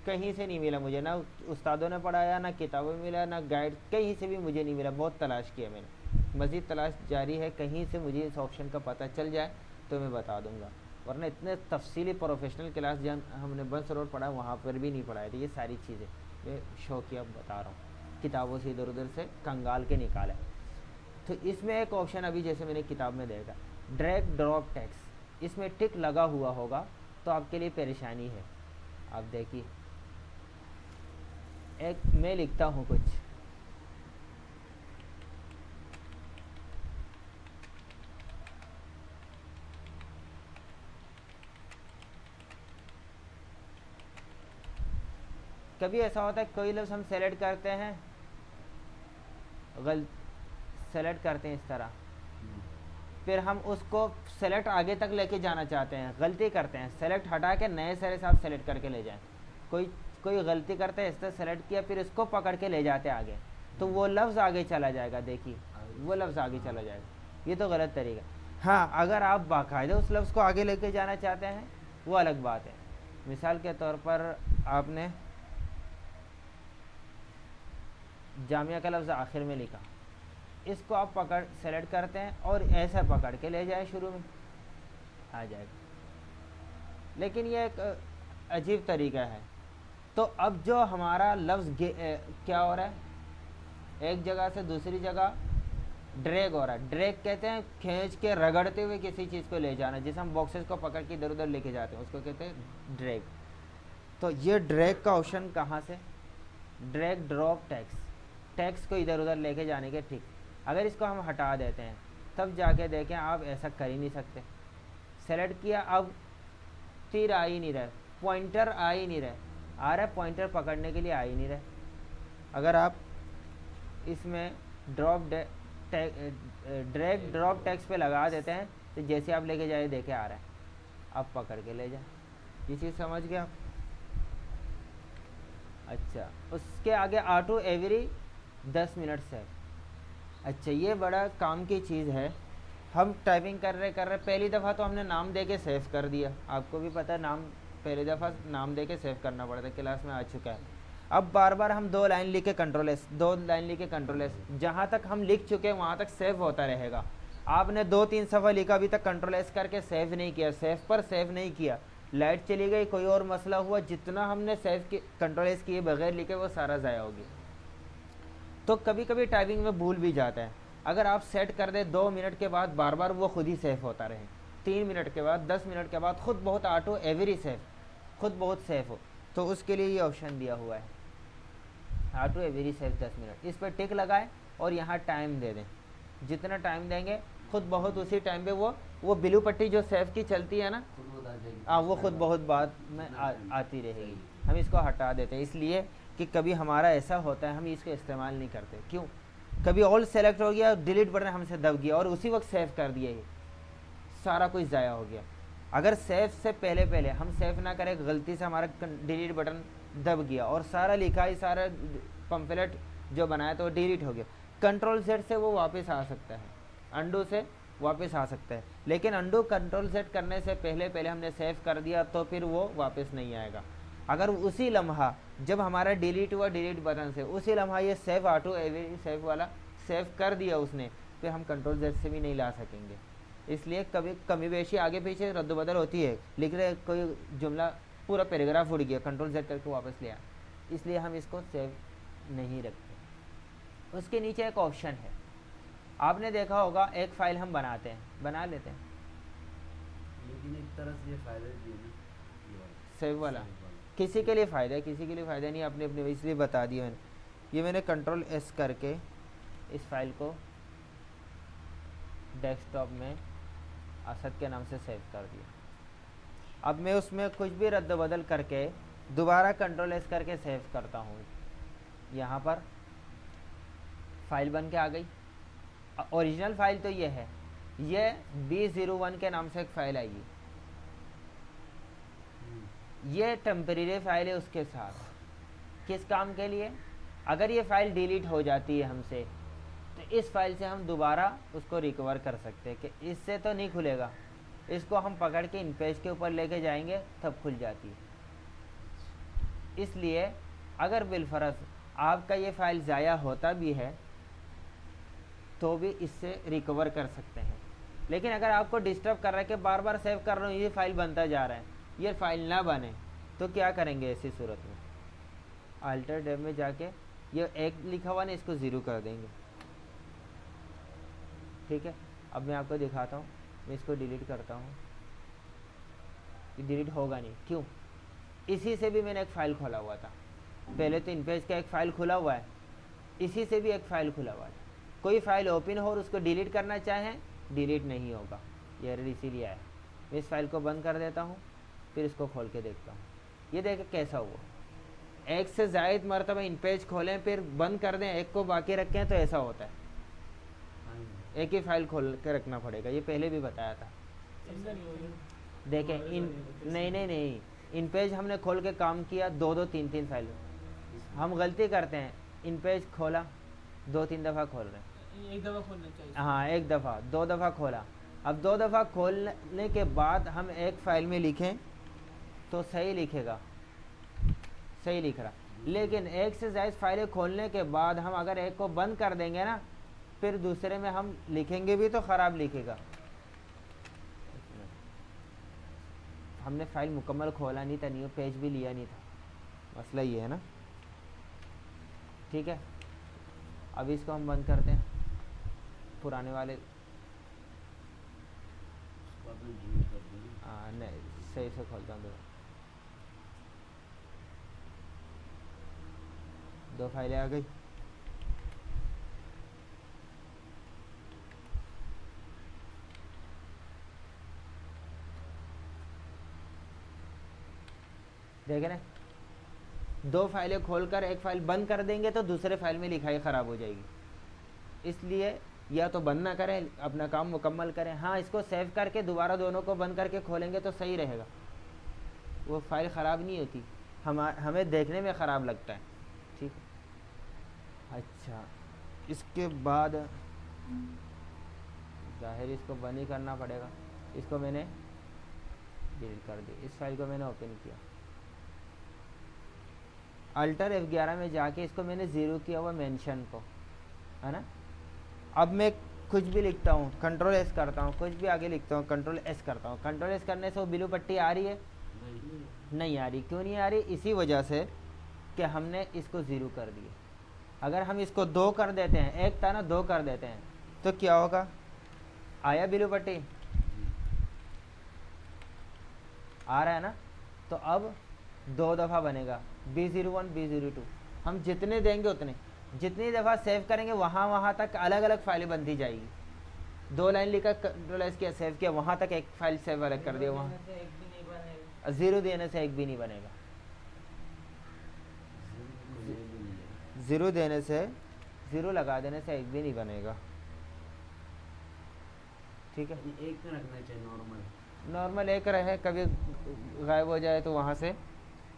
कहीं से नहीं मिला मुझे, ना उस्तादों ने पढ़ाया, ना किताबों में मिला, ना गाइड, कहीं से भी मुझे नहीं मिला। बहुत तलाश किया मैंने, मज़ीद तलाश जारी है, कहीं से मुझे इस ऑप्शन का पता चल जाए तो मैं बता दूंगा, वरना इतने तफसीली प्रोफेशनल क्लास जहाँ हमने बंस रोड पढ़ा वहाँ पर भी नहीं पढ़ाए थे ये सारी चीज़ें। मैं शौकिया बता रहा हूँ, किताबों से इधर उधर से कंगाल के निकाला। तो इसमें एक ऑप्शन अभी जैसे मैंने किताब में देखा, ड्रैग ड्रॉप टेक्स्ट, इसमें टिक लगा हुआ होगा तो आपके लिए परेशानी है। आप देखिए, एक मैं लिखता हूँ कुछ, कभी ऐसा होता है कोई लफ्ज़ हम सेलेक्ट करते हैं, सेलेक्ट करते हैं इस तरह, फिर हम उसको सेलेक्ट आगे तक लेके जाना चाहते हैं, गलती करते हैं, सेलेक्ट हटा के नए सिरे से आप सेलेक्ट करके ले जाएं। कोई गलती करते हैं, इस तरह सेलेक्ट किया फिर इसको पकड़ के ले जाते आगे, तो वो लफ्ज़ आगे चला जाएगा, देखिए वो लफ्ज़ आगे चला जाएगा, ये तो गलत तरीका। हाँ, अगर आप बाकायदा उस लफ्ज़ को आगे लेके जाना चाहते हैं वो अलग बात है। मिसाल के तौर पर आपने जामिया का लफ्ज़ आखिर में लिखा, इसको आप पकड़ सेलेक्ट करते हैं और ऐसा पकड़ के ले जाए, शुरू में आ जाएगा, लेकिन यह एक अजीब तरीका है। तो अब जो हमारा लफ्ज़ क्या हो रहा है, एक जगह से दूसरी जगह ड्रैग हो रहा है। ड्रैग कहते हैं खींच के रगड़ते हुए किसी चीज़ को ले जाना, जिसे हम बॉक्सेस को पकड़ के इधर उधर लेके जाते हैं, उसको कहते हैं ड्रैग। तो ये ड्रैग का ऑप्शन कहाँ से, ड्रैग ड्रॉप टेक्स्ट, टेक्स्ट को इधर उधर लेके जाने के, ठीक। अगर इसको हम हटा देते हैं तब जाके देखें आप ऐसा कर ही नहीं सकते। सेलेक्ट किया, अब तीर आ ही नहीं रहा, पॉइंटर आ ही नहीं रहा, आ रहा है पॉइंटर पकड़ने के लिए आ ही नहीं रहा। अगर आप इसमें ड्रैग ड्रॉप टेक्स्ट पे लगा देते हैं तो जैसे आप लेके जाए देखे आ रहा है, आप पकड़ के ले जाए। ये चीज़ समझ गए आप? अच्छा, उसके आगे ऑटो एवरी 10 मिनट से। अच्छा, ये बड़ा काम की चीज़ है। हम टाइपिंग कर रहे पहली दफ़ा तो हमने नाम दे के सेव कर दिया, आपको भी पता है नाम पहली दफ़ा नाम दे के सेव करना पड़ता है, क्लास में आ चुका है। अब बार बार हम 2 लाइन लिख के कंट्रोल एस, 2 लाइन लिख के कंट्रोल एस, जहाँ तक हम लिख चुके हैं वहाँ तक सेव होता रहेगा। आपने 2-3 सफ़ा लिखा, अभी तक कंट्रोल एस करके सेव नहीं किया, सेव पर सेव नहीं किया, लाइट चली गई, कोई और मसला हुआ, जितना हमने सेव की कंट्रोल एस किए बगैर लिखे वो सारा ज़ाया हो गया। तो कभी कभी टाइपिंग में भूल भी जाता है। अगर आप सेट कर दे 2 मिनट के बाद बार बार वो खुद ही सेव होता रहे, 3 मिनट के बाद, 10 मिनट के बाद खुद बहुत ऑटो एवरी सेव, खुद बहुत सेव हो, तो उसके लिए ये ऑप्शन दिया हुआ है ऑटो एवरी सेव 10 मिनट। इस पर टिक लगाएं और यहाँ टाइम दे दें, जितना टाइम देंगे खुद बहुत उसी टाइम पे वो ब्लू पट्टी जो सेव की चलती है ना, वो खुद बहुत बाद में आती रहेगी। हम इसको हटा देते हैं इसलिए कि कभी हमारा ऐसा होता है हम इसको इस्तेमाल नहीं करते। क्यों? कभी ऑल सेलेक्ट हो गया, डिलीट बटन हमसे दब गया और उसी वक्त सेव कर दिया, ये सारा कुछ ज़ाया हो गया। अगर सेव से पहले हम सेव ना करें, गलती से हमारा डिलीट बटन दब गया और सारा लिखा ही, सारा पंपलेट जो बनाया तो वो डिलीट हो गया, कंट्रोल सेट से वो वापस आ सकता है, अंडू से वापस आ सकता है। लेकिन अंडू कंट्रोल सेट करने से पहले हमने सेव कर दिया तो फिर वो वापस नहीं आएगा। अगर उसी लम्हा जब हमारा डिलीट हुआ डिलीट बटन से, उसी लम्हा ये सेव ऑटो एवरी सेव वाला सेव कर दिया उसने, फिर हम कंट्रोल जेड से भी नहीं ला सकेंगे। इसलिए कभी कमी बेशी आगे पीछे रद्द-बदल होती है, लिख रहे कोई जुमला पूरा पैराग्राफ उड़ गया, कंट्रोल जेड करके वापस ले आया, इसलिए हम इसको सेव नहीं रखते। उसके नीचे एक ऑप्शन है, आपने देखा होगा, एक फ़ाइल हम बनाते हैं, बना लेते हैं, लेकिन एक तरह से ये फायदा भी है ना, सेव वाला किसी के लिए फ़ायदा है, किसी के लिए फ़ायदा नहीं, अपने अपने इसलिए बता दिया मैंने। ये मैंने कंट्रोल एस करके इस फाइल को डेस्कटॉप में असद के नाम से सेव कर दिया। अब मैं उसमें कुछ भी रद्द बदल करके दोबारा कंट्रोल एस करके सेव करता हूँ, यहाँ पर फाइल बन के आ गई। ओरिजिनल फाइल तो ये है, ये B01 के नाम से एक फ़ाइल आई है, ये टेम्परेरी फाइल है। उसके साथ किस काम के लिए, अगर ये फाइल डिलीट हो जाती है हमसे तो इस फाइल से हम दोबारा उसको रिकवर कर सकते हैं, कि इससे तो नहीं खुलेगा, इसको हम पकड़ के इन पेज के ऊपर लेके जाएंगे तब खुल जाती है। इसलिए अगर बिलफरज आपका ये फाइल ज़ाया होता भी है तो भी इससे रिकवर कर सकते हैं। लेकिन अगर आपको डिस्टर्ब कर रहा है कि बार बार सेव कर रहा हूँ, ये फाइल बनता जा रहा है, ये फाइल ना बने, तो क्या करेंगे ऐसी सूरत में? अल्टर टैब में जाके ये एक लिखा हुआ ना, इसको ज़ीरो कर देंगे, ठीक है। अब मैं आपको दिखाता हूँ, मैं इसको डिलीट करता हूँ, ये डिलीट होगा नहीं, क्यों? इसी से भी मैंने एक फ़ाइल खोला हुआ था, पहले तो इन पेज का एक फ़ाइल खुला हुआ है, इसी से भी एक फ़ाइल खुला हुआ है। कोई फ़ाइल ओपन हो और उसको डिलीट करना चाहें, डिलीट नहीं होगा, ये एरर इसीलिए आया। मैं इस फाइल को बंद कर देता हूँ, फिर इसको खोल के देखता हूँ, ये देखें कैसा हुआ। एक से ज़ायद मरतबा इन पेज खोलें फिर बंद कर दें, एक को बाकी रखें तो ऐसा होता है, एक ही फाइल खोल के रखना पड़ेगा, ये पहले भी बताया था। देखें इन नहीं, इन पेज हमने खोल के काम किया, 2-2 3-3 फाइल। हम गलती करते हैं, इन पेज खोला 2-3 दफ़ा खोल रहे हैं, एक दफ़ा खोलना चाहिए। हाँ, एक दफ़ा 2 दफ़ा खोला, अब 2 दफ़ा खोलने के बाद हम एक फ़ाइल में लिखें तो सही लिखेगा, सही लिख रहा। लेकिन एक से ज़्यादा फाइलें खोलने के बाद हम अगर एक को बंद कर देंगे ना, फिर दूसरे में हम लिखेंगे भी तो ख़राब लिखेगा। हमने फ़ाइल मुकम्मल खोला नहीं था, न्यू पेज भी लिया नहीं था, मसला ये है ना, ठीक है। अब इसको हम बंद करते हैं, पुराने वाले नहीं, सही से खोलता हूँ, 2 फाइलें आ गई। देखे ना, 2 फाइलें खोलकर एक फाइल बंद कर देंगे तो दूसरे फाइल में लिखाई ख़राब हो जाएगी। इसलिए या तो बंद ना करें, अपना काम मुकम्मल करें। हाँ, इसको सेव करके दोबारा दोनों को बंद करके खोलेंगे तो सही रहेगा, वो फाइल ख़राब नहीं होती, हमें देखने में ख़राब लगता है। ठीक है। अच्छा, इसके बाद ज़ाहिर इसको बंद ही करना पड़ेगा। इसको मैंने डिलीट कर दी, इस फाइल को मैंने ओपन किया, अल्टर F11 में जाके इसको मैंने ज़ीरो किया हुआ मेंशन को, है ना। अब मैं कुछ भी लिखता हूँ, कंट्रोल एस करता हूँ, कुछ भी आगे लिखता हूँ, कंट्रोल एस करता हूँ। कंट्रोल एस करने से वो ब्लू पट्टी आ रही है? नहीं आ रही। क्यों नहीं आ रही? इसी वजह से कि हमने इसको ज़ीरो कर दिया। अगर हम इसको 2 कर देते हैं, एक था ना, 2 कर देते हैं तो क्या होगा? आया ब्लू पट्टी? आ रहा है ना। तो अब 2 दफ़ा बनेगा B01 B02। हम जितने देंगे उतने, जितनी दफ़ा सेव करेंगे वहाँ तक अलग अलग फाइलें बनती जाएगी। 2 लाइन लिखा, कंट्रोल एस किया, सेव किया, वहाँ तक एक फाइल सेव अलग कर दिया, वहाँ 0 देने से एक भी नहीं बनेगा। 0 देने से, 0 लगा देने से एक भी नहीं बनेगा। ठीक है, एक में रखना चाहिए नॉर्मल एक रहे, कभी गायब हो जाए तो वहाँ से।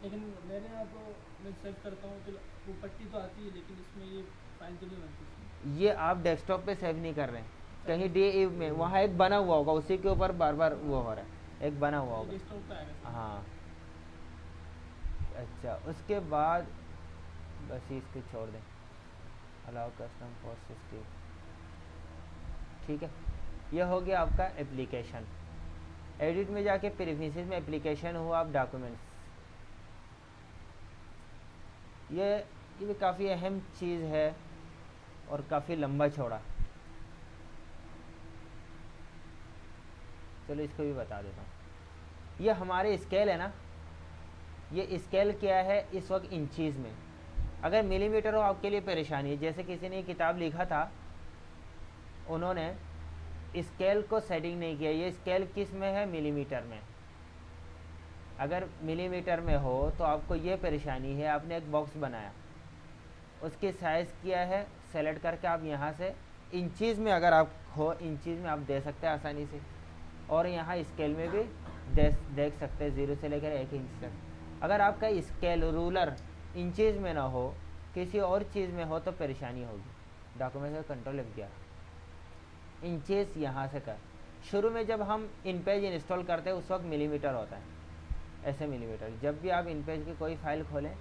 लेकिन मेरे यहाँ तो मैं सेव करता हूँ तो वो पट्टी तो आती है, लेकिन इसमें ये फाइल तो नहीं बनती। ये आप डेस्कटॉप पे सेव नहीं कर रहे हैं, कहीं डी में वहाँ एक बना हुआ होगा, उसी के ऊपर बार बार वो हो रहा है, एक बना हुआ होगा। डेस्कटॉप पे आएगा। हाँ, अच्छा, उसके बाद बस इसको छोड़ दें, अलाउ कस्टम प्रोसेस। ठीक है, यह हो गया आपका एप्लीकेशन। एडिट में जाके प्रेफरेंसेस में एप्लीकेशन हुआ, आप डॉक्यूमेंट्स। ये भी काफ़ी अहम चीज़ है और काफ़ी लंबा चौड़ा। चलो इसको भी बता देता हूँ। ये हमारे स्केल है ना, ये स्केल क्या है इस वक्त इंचीज़ में। अगर मिलीमीटर हो आपके लिए परेशानी है। जैसे किसी ने किताब लिखा था, उन्होंने स्केल को सेटिंग नहीं किया। ये स्केल किस में है? मिलीमीटर में। अगर मिलीमीटर में हो तो आपको ये परेशानी है। आपने एक बॉक्स बनाया, उसकी साइज़ किया है, सेलेक्ट करके आप यहाँ से इंचीज़ में, अगर आप हो इंचीज़ में आप दे सकते हैं आसानी से, और यहाँ स्केल में भी देख सकते हैं 0 से लेकर 1 इंच तक। अगर आपका स्केल रूलर इंचीज़ में ना हो, किसी और चीज़ में हो तो परेशानी होगी। डॉक्यूमेंट का कंट्रोल F11 इंचेस यहाँ से कर। शुरू में जब हम इनपेज इंस्टॉल करते हैं उस वक्त मिलीमीटर होता है, ऐसे मिलीमीटर। जब भी आप इनपेज की कोई फाइल खोलें,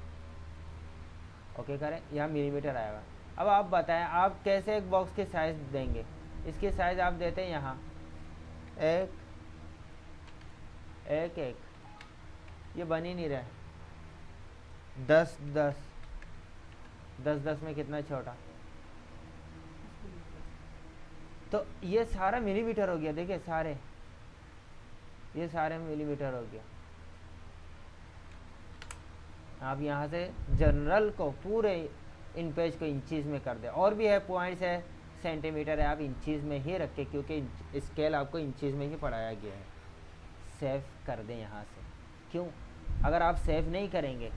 ओके करें, यहाँ मिलीमीटर आएगा। अब आप बताएं आप कैसे एक बॉक्स की साइज़ देंगे। इसकी साइज़ आप देते हैं यहाँ 1 1 1, ये बन ही नहीं रहा है। 10 10 10 10 में कितना छोटा, तो ये सारा मिलीमीटर हो गया। देखिए सारे, ये सारे मिलीमीटर हो गया। आप यहाँ से जनरल को पूरे इन पेज को इंचीज़ में कर दें। और भी है, पॉइंट्स है, सेंटीमीटर है, आप इंचीज़ में ही रखें क्योंकि स्केल आपको इंचीज़ में ही पढ़ाया गया है। सेव कर दें यहाँ से। क्यों? अगर आप सेव नहीं करेंगे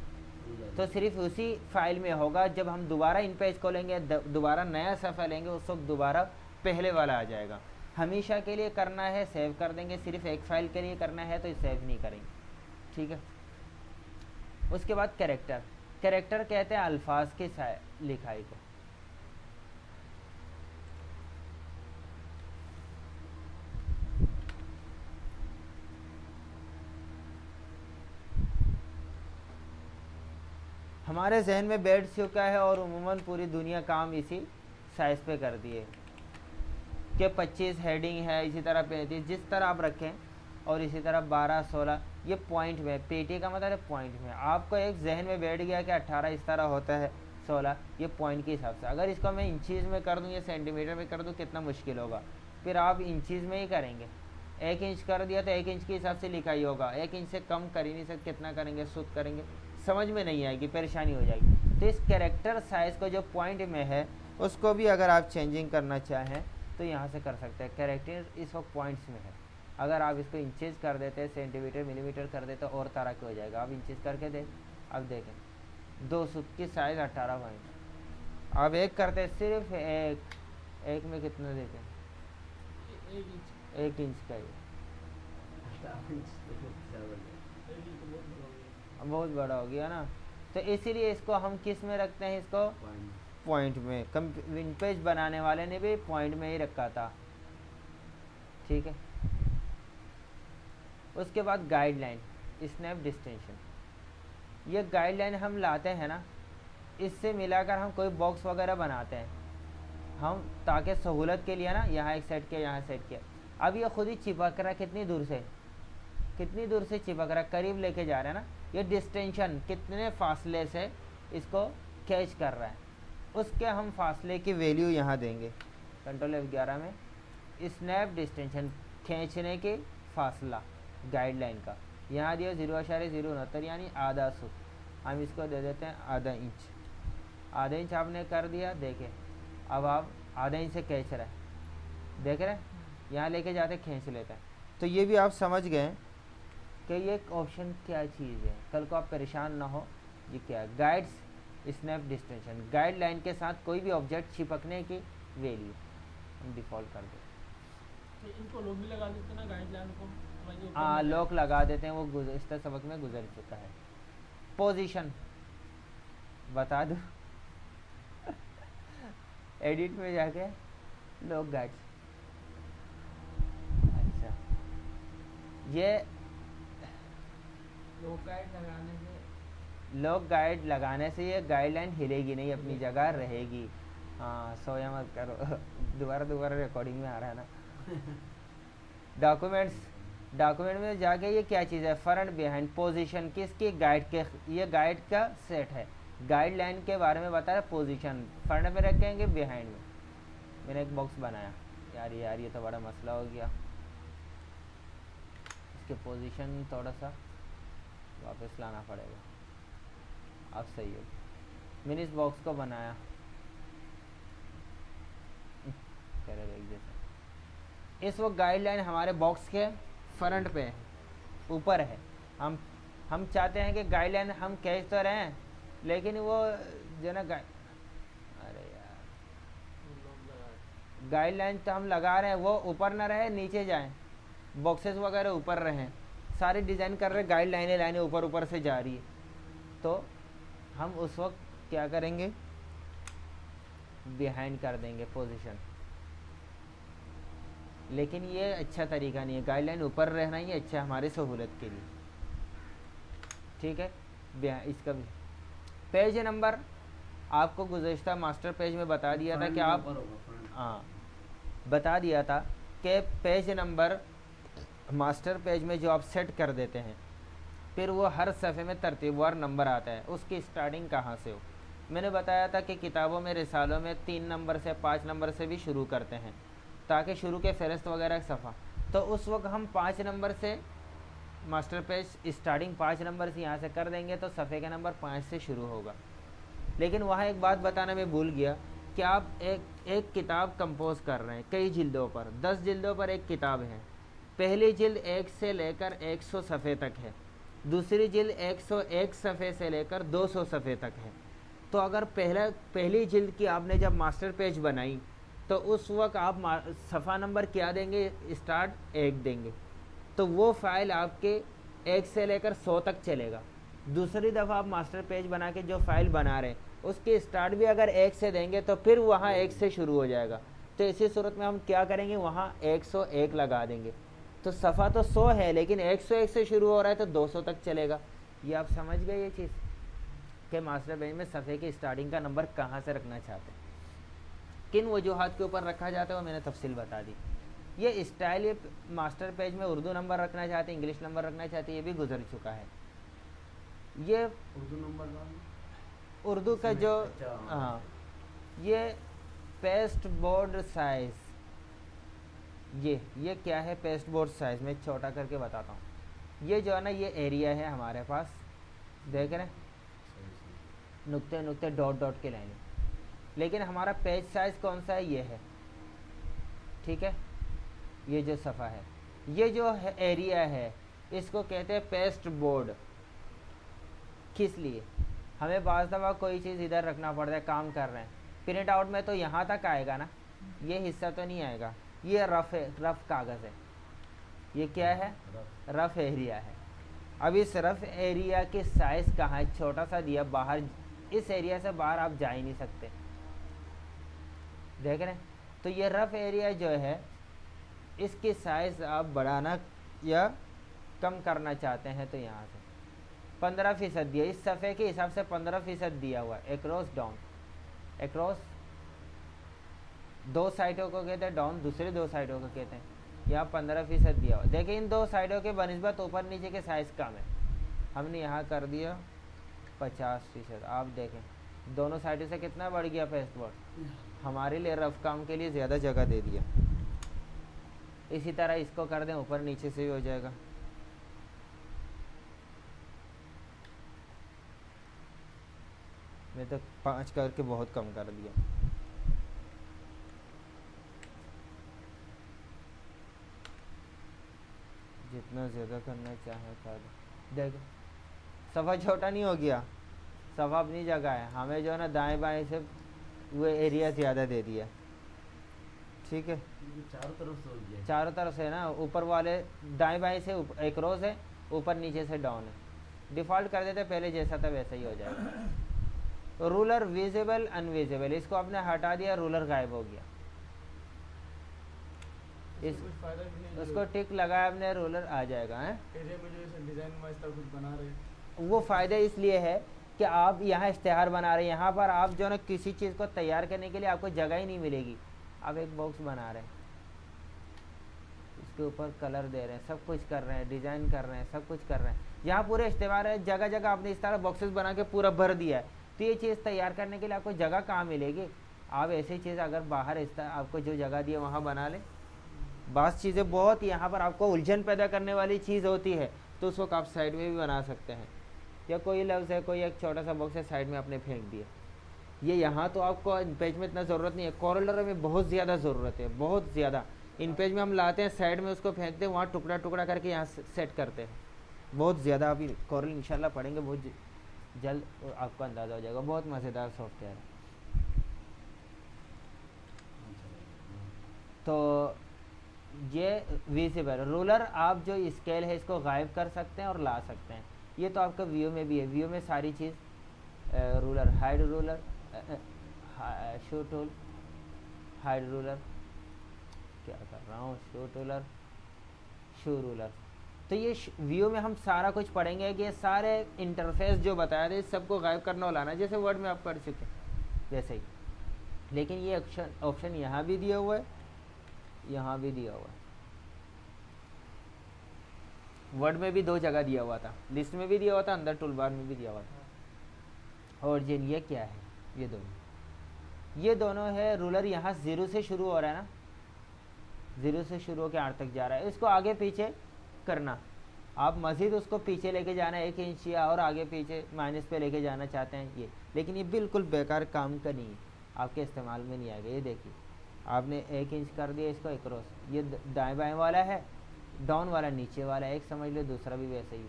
तो सिर्फ उसी फाइल में होगा। जब हम दोबारा इन पेज खोलेंगे, दोबारा नया सफ़ा लेंगे, उस वक्त दोबारा पहले वाला आ जाएगा। हमेशा के लिए करना है सेव कर देंगे, सिर्फ एक फ़ाइल के लिए करना है तो सेव नहीं करेंगे। ठीक है। उसके बाद कैरेक्टर। कैरेक्टर कहते हैं अल्फाज की लिखाई को। हमारे जहन में बैठ चुका है और उम्मूमन पूरी दुनिया काम इसी साइज़ पे कर दिए कि 25 हेडिंग है, इसी तरह 35, जिस तरह आप रखें, और इसी तरह 12 16 ये पॉइंट में, पेटी का मतलब है पॉइंट में। आपको एक जहन में बैठ गया कि 18 इस तरह होता है, 16 ये पॉइंट के हिसाब से। अगर इसको मैं इंचीज़ में कर दूँ या सेंटीमीटर में कर दूँ कितना मुश्किल होगा। फिर आप इंचीज़ में ही करेंगे। 1 इंच कर दिया तो 1 इंच के हिसाब से लिखाई होगा। 1 इंच से कम कर ही नहीं सकते, कितना करेंगे, शुद्ध करेंगे, समझ में नहीं आएगी, परेशानी हो जाएगी। तो इस कैरेक्टर साइज़ को जो पॉइंट में है उसको भी अगर आप चेंजिंग करना चाहें तो यहाँ से कर सकते हैं। कैरेक्टर इस वक्त पॉइंट्स में है, अगर आप इसको इंचेस कर देते, सेंटीमीटर मिलीमीटर कर देते और तरह के हो जाएगा। आप इंचेस करके देख, अब देखें 2 सूत की साइज 18 पॉइंट। अब एक करते सिर्फ एक में कितने देते हैं? 1 इंच का ही, 18 इंच तो क्या बोल रहे हैं? 1 इंच तो बहुत बड़ा हो गया। बहुत बड़ा हो गया ना। तो इसीलिए इसको हम किस में रखते हैं? इसको पॉइंट में। विंड पेज बनाने वाले ने भी पॉइंट में ही रखा था, ठीक है। उसके बाद गाइडलाइन, स्नैप डिस्टेंशन। ये गाइडलाइन हम लाते हैं ना, इससे मिलाकर हम कोई बॉक्स वगैरह बनाते हैं हम, ताकि सहूलत के लिए ना, यहाँ एक सेट किया, यहाँ सेट किया। अब ये खुद ही चिपक रहा है, कितनी दूर से चिपक रहा है, करीब लेके जा रहा है ना। ये डिस्टेंशन कितने फासले से इसको कैच कर रहा है, उसके हम फासले की वैल्यू यहाँ देंगे। कंट्रोल F11 में स्नैप डिस्टेंशन, खींचने के फासला गाइडलाइन का, यहाँ दिया 0.069 यानी आधा सूत। हम इसको दे देते हैं आधा इंच। आधा इंच आपने कर दिया, देखें अब आप आधा इंच से खींच रहे हैं, देख रहे हैं, यहाँ लेके जाते खींच लेते हैं। तो ये भी आप समझ गए कि ये ऑप्शन क्या चीज़ है, कल को आप परेशान ना हो। ये क्या है? गाइड्स स्नैप डिस्टेंशन, गाइडलाइन के साथ कोई भी ऑब्जेक्ट चिपकने की वैल्यू हम डिफ़ॉल्ट कर देते तो इनको लोग भी लगा देते हैं ना गाइडलाइन को। हैं। हाँ, लॉक लगा देते हैं, वो गुज़श्ता सबक में गुजर चुका है। पोजीशन बता दो एडिट में जाके लॉक गाइड्स। अच्छा, ये लॉक गाइड लगाने से ये गाइडलाइन हिलेगी नहीं, अपनी जगह रहेगी। हाँ, सोया मत करो दोबारा रिकॉर्डिंग में आ रहा है ना। डॉक्यूमेंट में जाके ये क्या चीज़ है? फ्रंट बिहाइंड पोजीशन किसकी? गाइड के। ये गाइड का सेट है, गाइडलाइन के बारे में बता रहा है। पोजीशन फ्रंट में रखेंगे, बिहाइंड में। मैंने एक बॉक्स बनाया यार ये तो बड़ा मसला हो गया। इसके पोजीशन थोड़ा सा वापस लाना पड़ेगा। अब सही हो, मैंने इस बॉक्स को बनाया जैसे। इस वक्त गाइडलाइन हमारे बॉक्स के फ्रंट पे है, ऊपर है। हम चाहते हैं कि गाइडलाइन हम खींच तो रहे हैं, लेकिन वो जो ना अरे यार, गाइडलाइन तो हम लगा रहे हैं, वो ऊपर ना रहे, नीचे जाएं, बॉक्सेस वगैरह ऊपर रहें। सारे डिज़ाइन कर रहे हैं, लाइनें ऊपर से जा रही है। तो हम उस वक्त क्या करेंगे? बिहाइंड कर देंगे पोजीशन। लेकिन ये अच्छा तरीका नहीं है, गाइडलाइन ऊपर रहना ही अच्छा हमारी सहूलत के लिए, ठीक है। इसका भी पेज नंबर आपको गुज़श्ता मास्टर पेज में बता दिया था कि आप, हाँ बता दिया था कि पेज नंबर मास्टर पेज में जो आप सेट कर देते हैं, फिर वो हर सफ़े में तरतीबवार नंबर आता है, उसकी स्टार्टिंग कहाँ से हो। मैंने बताया था कि किताबों में, रिसालों में 3 नंबर से 5 नंबर से भी शुरू करते हैं, ताकि शुरू के फ़हरिस्त वगैरह सफ़ा। तो उस वक्त हम 5 नंबर से मास्टर पेज स्टार्टिंग 5 नंबर से यहाँ से कर देंगे, तो सफ़े का नंबर 5 से शुरू होगा। लेकिन वहाँ एक बात बताना मैं भूल गया कि आप एक किताब कंपोज कर रहे हैं, कई जिल्दों पर, 10 जिल्दों पर एक किताब है। पहली जिल्द 1 से लेकर 100 सफ़े तक है, दूसरी जिल्द 101 सफ़े से लेकर 200 सफ़े तक है। तो अगर पहली जिल्द की आपने जब मास्टर पेज बनाई, तो उस वक्त आप सफ़ा नंबर क्या देंगे? स्टार्ट 1 देंगे, तो वो फ़ाइल आपके 1 से लेकर 100 तक चलेगा। दूसरी दफ़ा आप मास्टर पेज बना के जो फ़ाइल बना रहे हैं, उसकी स्टार्ट भी अगर 1 से देंगे, तो फिर वहाँ 1 से शुरू हो जाएगा। तो इसी सूरत में हम क्या करेंगे? वहाँ 101 लगा देंगे। तो सफ़ा तो 100 है, लेकिन 101 से शुरू हो रहा है, तो 200 तक चलेगा। ये आप समझ गए ये चीज़ कि मास्टर पेज में सफ़े की स्टार्टिंग का नंबर कहाँ से रखना चाहते हैं, किन वजूहात के ऊपर रखा जाता है, वो मैंने तफसील बता दी। ये स्टाइल, ये मास्टर पेज में उर्दू नंबर रखना चाहते हैं, इंग्लिश नंबर रखना चाहते हैं, ये भी गुजर चुका है। ये उर्दू नंबर, उर्दू का जो, हाँ, ये पेस्ट बोर्ड साइज़, ये क्या है? पेस्ट बोर्ड साइज़ मैं छोटा करके बताता हूँ। ये जो है ना, ये एरिया है हमारे पास, देख रहे हैं, नुक्ते नुक्ते डॉट डॉट के लाइनें। लेकिन हमारा पेज साइज़ कौन सा है? ये है, ठीक है। ये जो सफ़ा है, ये जो एरिया है इसको कहते हैं पेस्ट बोर्ड। किस लिए? हमें बाज़ दफ़ा कोई चीज़ इधर रखना पड़ता है, काम कर रहे हैं, प्रिंट आउट में तो यहाँ तक आएगा ना, ये हिस्सा तो नहीं आएगा। ये रफ कागज़ है, ये क्या है? रफ एरिया है। अब इस रफ एरिया के साइज़ कहाँ है? छोटा सा दिया, बाहर इस एरिया से बाहर आप जा ही नहीं सकते, देख रहे हैं? तो ये रफ एरिया जो है इसकी साइज़ आप बढ़ाना या कम करना चाहते हैं तो यहाँ से 15% दिया, इस सफ़े के हिसाब से 15% दिया हुआ है। एक्रॉस डाउन, एक्रॉस दो साइडों को कहते हैं डाउन, दूसरे दो साइडों को कहते हैं, यहाँ 15% दिया हुआ। देखिए इन दो साइडों के बनिस्बत ऊपर नीचे के साइज़ कम है, हमने यहाँ कर दिया 50%। आप देखें दोनों साइडों से कितना बढ़ गया पेस्ट बोर्ड, हमारे लिए रफ काम के लिए ज़्यादा जगह दे दिया। इसी तरह इसको कर दें ऊपर नीचे से भी हो जाएगा। मैं तो 5 करके बहुत कम कर दिया। जितना ज़्यादा करना चाहे कर देखो, सफ़ा छोटा नहीं हो गया, सफ़ा अपनी जगह है, हमें जो है ना दाएं बाएं से वो एरिया ज़्यादा दे दिया। ठीक है, चारों तरफ से हो गया, चारों तरफ से ना, ऊपर वाले दाएं बाएं से एक रोज है, ऊपर नीचे से डाउन है। डिफ़ॉल्ट कर देते पहले जैसा था वैसा ही हो जाएगा। तो रूलर विजिबल अनविजिबल, इसको आपने हटा दिया, रूलर गायब हो गया। इस कुछ फायदा भी नहीं है। उसको टिक लगाया आपने, रूलर आ जाएगा है। एरिया में जो है डिजाइन वाइज कुछ बना रहे हैं, वो फ़ायदा इसलिए है कि आप यहाँ इश्तेहार बना रहे हैं, यहाँ पर आप जो है ना किसी चीज़ को तैयार करने के लिए आपको जगह ही नहीं मिलेगी। आप एक बॉक्स बना रहे हैं, इसके ऊपर कलर दे रहे हैं, सब कुछ कर रहे हैं, डिज़ाइन कर रहे हैं, सब कुछ कर रहे हैं, यहाँ पूरे इश्तेहार है, जगह जगह आपने इस तरह बॉक्सेस बना के पूरा भर दिया है। तो ये चीज़ तैयार करने के लिए आपको जगह कहाँ मिलेगी? आप ऐसी चीज़ अगर बाहर इस तरह आपको जो जगह दी है वहाँ बना लें। बास चीज़ें बहुत यहाँ पर आपको उलझन पैदा करने वाली चीज़ होती है, तो उसको आप साइड में भी बना सकते हैं। या कोई लफ्ज़ है, कोई एक छोटा सा बॉक्स है, साइड में आपने फेंक दिया। ये यहाँ तो आपको इन पेज में इतना ज़रूरत नहीं है, कॉरिडोर में बहुत ज़्यादा ज़रूरत है, बहुत ज़्यादा। इन पेज में हम लाते हैं, साइड में उसको फेंकते हैं, वहाँ टुकड़ा टुकड़ा करके यहाँ सेट करते हैं, बहुत ज़्यादा। अभी कॉरिडोर इंशाल्लाह पढ़ेंगे, बहुत जल्द आपको अंदाज़ा हो जाएगा। बहुत मज़ेदार सॉफ्टवेयर है। तो ये विजिबल रूलर, आप जो स्केल है इसको गायब कर सकते हैं और ला सकते हैं। ये तो आपका व्यू में भी है, व्यू में सारी चीज़ ruler, hide ruler, show tool, hide ruler, क्या कर रहा हूँ, शो टूलर, शो रूलर। तो ये व्यू में हम सारा कुछ पढ़ेंगे कि ये सारे इंटरफेस जो बताया था इस सबको गायब करना और लाना, जैसे वर्ड में आप कर चुके वैसे ही। लेकिन ये ऑप्शन यहाँ भी दिया हुआ है, यहाँ भी दिया हुआ है। वर्ड में भी 2 जगह दिया हुआ था, लिस्ट में भी दिया हुआ था, अंदर टूल बार में भी दिया हुआ था। और ये क्या है? ये दोनों है रूलर। यहाँ 0 से शुरू हो रहा है ना, 0 से शुरू होकर 8 तक जा रहा है। इसको आगे पीछे करना, आप मज़ीद उसको पीछे लेके जाना 1 इंच या और आगे पीछे माइनस पे लेके जाना चाहते हैं ये, लेकिन ये बिल्कुल बेकार काम का नहीं है, आपके इस्तेमाल में नहीं आएगा। ये देखिए आपने 1 इंच कर दिया इसको एक्रॉस, ये दाएं बाएं वाला है, डाउन वाला नीचे वाला, एक समझ लो, दूसरा भी वैसे ही।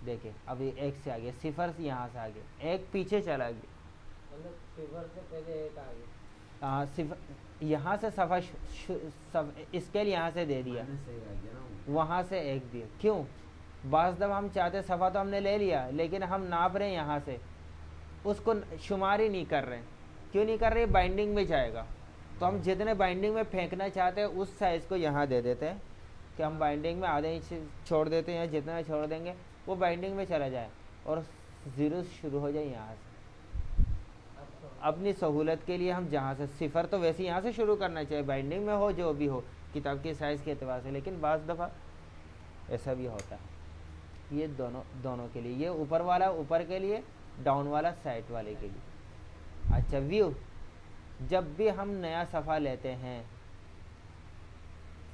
देखिए अभी 1 से आगे, 0 से यहाँ से आगे, 1 पीछे चला गया, मतलब 0 से पहले 1 आ गया। हाँ, सिर्फ यहाँ से सफ़ा स्केल यहाँ से दे दिया, वहाँ से 1 दिया। क्यों? बाज़ दफ़ा हम चाहते सफ़ा तो हमने ले लिया, लेकिन हम नाप रहे हैं यहाँ से, उसको शुमार ही नहीं कर रहे हैं। क्यों नहीं कर रहे? बाइंडिंग में जाएगा, तो हम जितने बाइंडिंग में फेंकना चाहते हैं उस साइज़ को यहाँ दे देते हैं कि हम बाइंडिंग में आधे इंच छोड़ देते हैं, जितना छोड़ देंगे वो बाइंडिंग में चला जाए और 0 शुरू हो जाए यहाँ से। अपनी सहूलत के लिए हम जहाँ से 0 तो वैसे यहाँ से शुरू करना चाहिए, बाइंडिंग में हो जो भी हो किताब के साइज़ के एतबार से, लेकिन बाज़ दफ़ा ऐसा भी होता है। ये दोनों के लिए, ये ऊपर वाला ऊपर के लिए, डाउन वाला साइड वाले के लिए। अच्छा, व्यू, जब भी हम नया सफ़ा लेते हैं,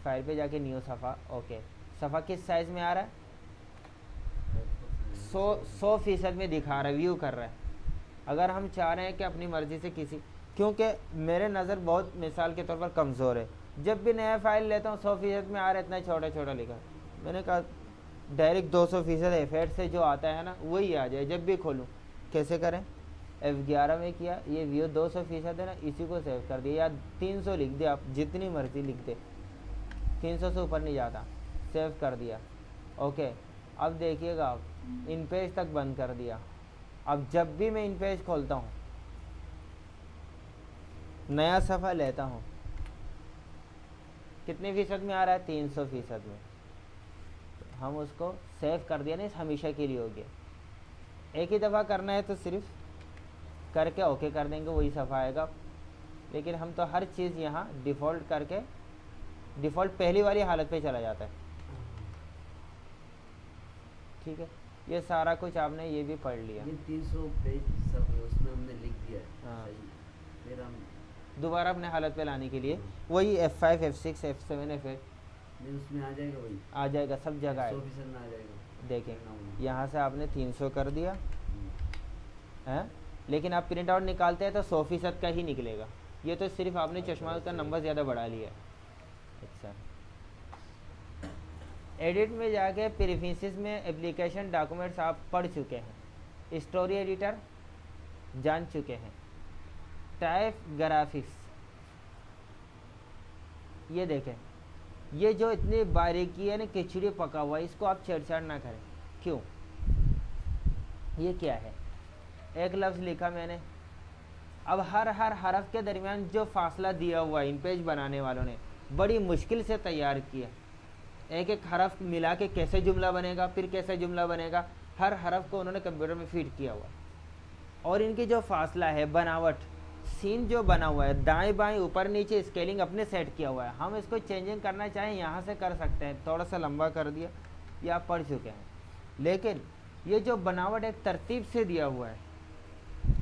फाइल पे जाके न्यू सफ़ा, ओके, सफ़ा किस साइज़ में आ रहा है? 100% में दिखा रहा है, व्यू कर रहा है। अगर हम चाह रहे हैं कि अपनी मर्ज़ी से किसी क्योंकि मेरे नज़र बहुत मिसाल के तौर पर कमज़ोर है। जब भी नया फाइल लेता हूँ 100% में आ रहा है, इतना छोटा छोटा लिखा। मैंने कहा डायरेक्ट 200% एफर्ट से जो आता है ना वही आ जाए जब भी खोलूँ। कैसे करें? F11 में किया, ये व्यू 200% है ना, इसी को सेव कर दिया, या 300 लिख दे, आप जितनी मर्जी लिख दे, 300 से ऊपर नहीं जाता। सेव कर दिया, ओके। अब देखिएगा आप, इन पेज तक बंद कर दिया। अब जब भी मैं इन पेज खोलता हूँ, नया सफ़ा लेता हूँ, कितने फीसद में आ रहा है? 300% में। हम उसको सेव कर दिया, नहीं हमेशा के लिए हो गया। एक ही दफ़ा करना है तो सिर्फ करके ओके कर देंगे, वही सफ़ा आएगा। लेकिन हम तो हर चीज़ यहाँ डिफ़ॉल्ट करके, डिफ़ॉल्ट पहली वाली हालत पे चला जाता है। ठीक है, ये सारा कुछ आपने ये भी पढ़ लिया। ये 300 पेज सब उसमें हमने लिख दिया है। हाँ। सही। फिर हम दोबारा अपने हालत पे लाने के लिए वही F5 F6 F7 F8 नहीं, उसमें आ जाएगा वही, आ जाएगा, सब जगह आएगा। 100% में आ जाएगा। देखें यहाँ से आपने 300 कर दिया हम्म। है, लेकिन आप प्रिंट आउट निकालते हैं तो 100% का ही निकलेगा। ये तो सिर्फ आपने चश्मा का नंबर ज़्यादा बढ़ा लिया है। अच्छा, एडिट में जाके प्रेफरेंसेस में एप्लीकेशन डॉक्यूमेंट्स आप पढ़ चुके हैं, स्टोरी एडिटर जान चुके हैं, टाइप ग्राफिक्स। ये देखें, ये जो इतनी बारीकी है ना, खिचड़ी पका हुआ, इसको आप छेड़छाड़ ना करें। क्यों? ये क्या है? एक लफ्ज़ लिखा मैंने, अब हर हरफ के दरमियान जो फासला दिया हुआ है इन पेज बनाने वालों ने बड़ी मुश्किल से तैयार किया। एक एक हरफ मिला के कैसे जुमला बनेगा, फिर कैसे जुमला बनेगा, हर हरफ को उन्होंने कंप्यूटर में फीड किया हुआ। और इनकी जो फासला है, बनावट, सीन जो बना हुआ है, दाएं बाएं ऊपर नीचे स्केलिंग अपने सेट किया हुआ है। हम इसको चेंजिंग करना चाहें यहाँ से कर सकते हैं, थोड़ा सा लंबा कर दिया, ये आप पढ़ चुके हैं। लेकिन ये जो बनावट एक तरतीब से दिया हुआ है,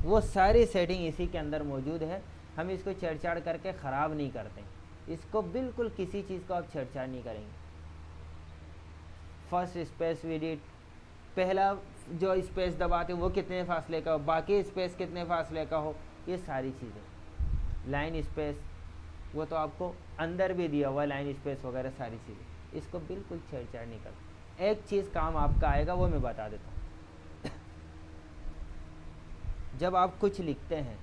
वो सारी सेटिंग इसी के अंदर मौजूद है। हम इसको छेड़छाड़ करके ख़राब नहीं करते, इसको बिल्कुल किसी चीज़ को आप छेड़छाड़ नहीं करेंगे। फर्स्ट स्पेस विडिट, पहला जो स्पेस दबाते हैं वो कितने फासले का हो, बाकी स्पेस कितने फासले का हो, ये सारी चीज़ें। लाइन स्पेस वो तो आपको अंदर भी दिया हुआ, लाइन स्पेस वगैरह सारी चीज़ें, इसको बिल्कुल छेड़छाड़ नहीं करते। एक चीज़ काम आपका आएगा, वो मैं बता देता हूँ। जब आप कुछ लिखते हैं,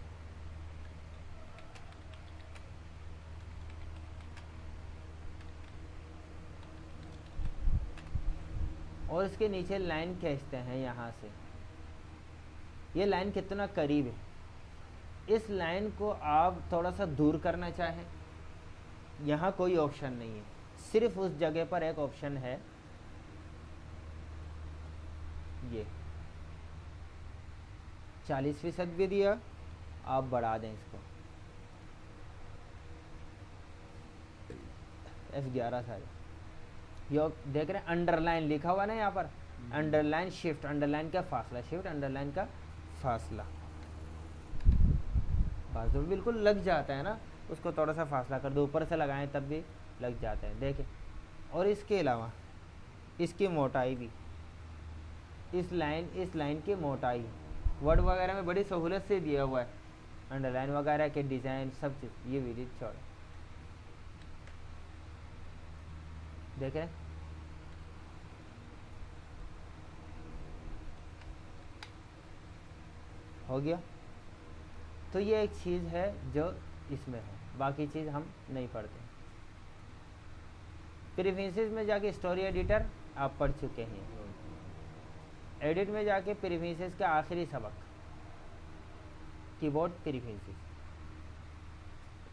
और इसके नीचे लाइन खींचते हैं यहाँ से, ये लाइन कितना करीब है, इस लाइन को आप थोड़ा सा दूर करना चाहें, यहाँ कोई ऑप्शन नहीं है, सिर्फ उस जगह पर एक ऑप्शन है, ये 40% भी दिया, आप बढ़ा दें इसको, F11 सारे। यो देख रहे हैं अंडरलाइन लिखा हुआ ना यहाँ पर, अंडरलाइन शिफ्ट, अंडरलाइन का फासला, शिफ्ट अंडरलाइन का फासला, बस तो बिल्कुल लग जाता है ना, उसको थोड़ा सा फासला कर दो, ऊपर से लगाएं तब भी लग जाता है, देखें। और इसके अलावा इसकी मोटाई भी, इस लाइन की मोटाई वर्ड वगैरह में बड़ी सहूलत से दिया हुआ है, अंडरलाइन वगैरह के डिज़ाइन सब चीज़। ये विडिट चौड़ा देख रहे हैं, हो गया। तो ये एक चीज़ है जो इसमें है, बाकी चीज़ हम नहीं पढ़ते। प्रेफरेंसेस में जाके स्टोरी एडिटर आप पढ़ चुके हैं, एडिट में जाके प्रेफरेंसेस का आखिरी सबक, कीबोर्ड प्रेफरेंसेस।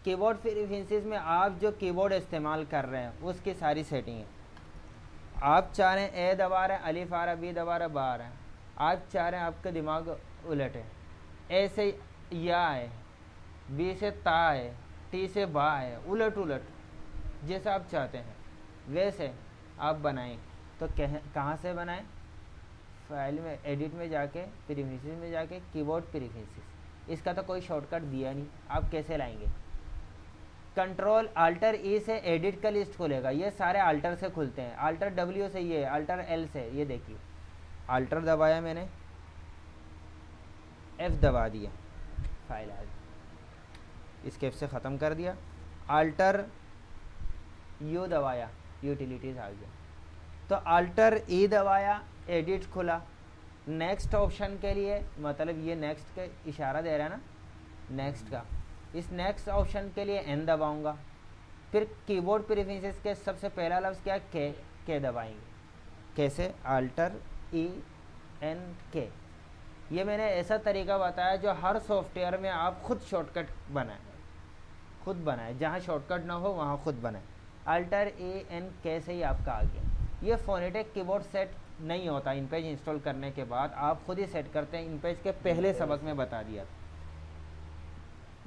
कीबोर्ड प्रेफरेंसेस में आप जो कीबोर्ड इस्तेमाल कर रहे हैं उसकी सारी सेटिंग है। आप चाह रहे हैं ए दबा रहे हैं, अलिफ आ रहा है, बी दबा रहे हैं, बा आ रहा है, आप चाह रहे हैं आपका दिमाग उलट है, ए से या है, बी से ता है, टी से बा है, उलट उलट जैसा आप चाहते हैं वैसे आप बनाएं। तो कहाँ से बनाएं? फाइल में, एडिट में जाके, प्रेफरेंसेस में जाके, कीबोर्ड प्रेफरेंसेस। इसका तो कोई शॉर्टकट दिया नहीं, आप कैसे लाएंगे? कंट्रोल अल्टर ई से एडिट का लिस्ट खुलेगा, ये सारे अल्टर से खुलते हैं, अल्टर डब्ल्यू से ये, अल्टर एल से ये, देखिए अल्टर दबाया मैंने, एफ दबा दिया, फाइल आ गई। स्केप से ख़त्म कर दिया, अल्टर यू दबाया, यूटिलिटीज़ आ गया। तो अल्टर ई दबाया, एडिट खुला। नेक्स्ट ऑप्शन के लिए, मतलब ये नेक्स्ट का इशारा दे रहा है ना, नेक्स्ट का, इस नेक्स्ट ऑप्शन के लिए एन दबाऊंगा। फिर कीबोर्ड प्रेफरेंसेस के सबसे पहला लफ्ज़ क्या, के दबाएंगे। कैसे, अल्टर ई एन के। ये मैंने ऐसा तरीका बताया जो हर सॉफ्टवेयर में आप खुद शॉर्टकट बनाएं, खुद बनाएं, जहाँ शॉर्टकट ना हो वहाँ खुद बनाएं। अल्टर ई एन के से ही आपका आ गया। ये फोनेटिक कीबोर्ड सेट नहीं होता, इनपेज इंस्टॉल करने के बाद आप खुद ही सेट करते हैं। इनपेज के पहले सबक में बता दिया था।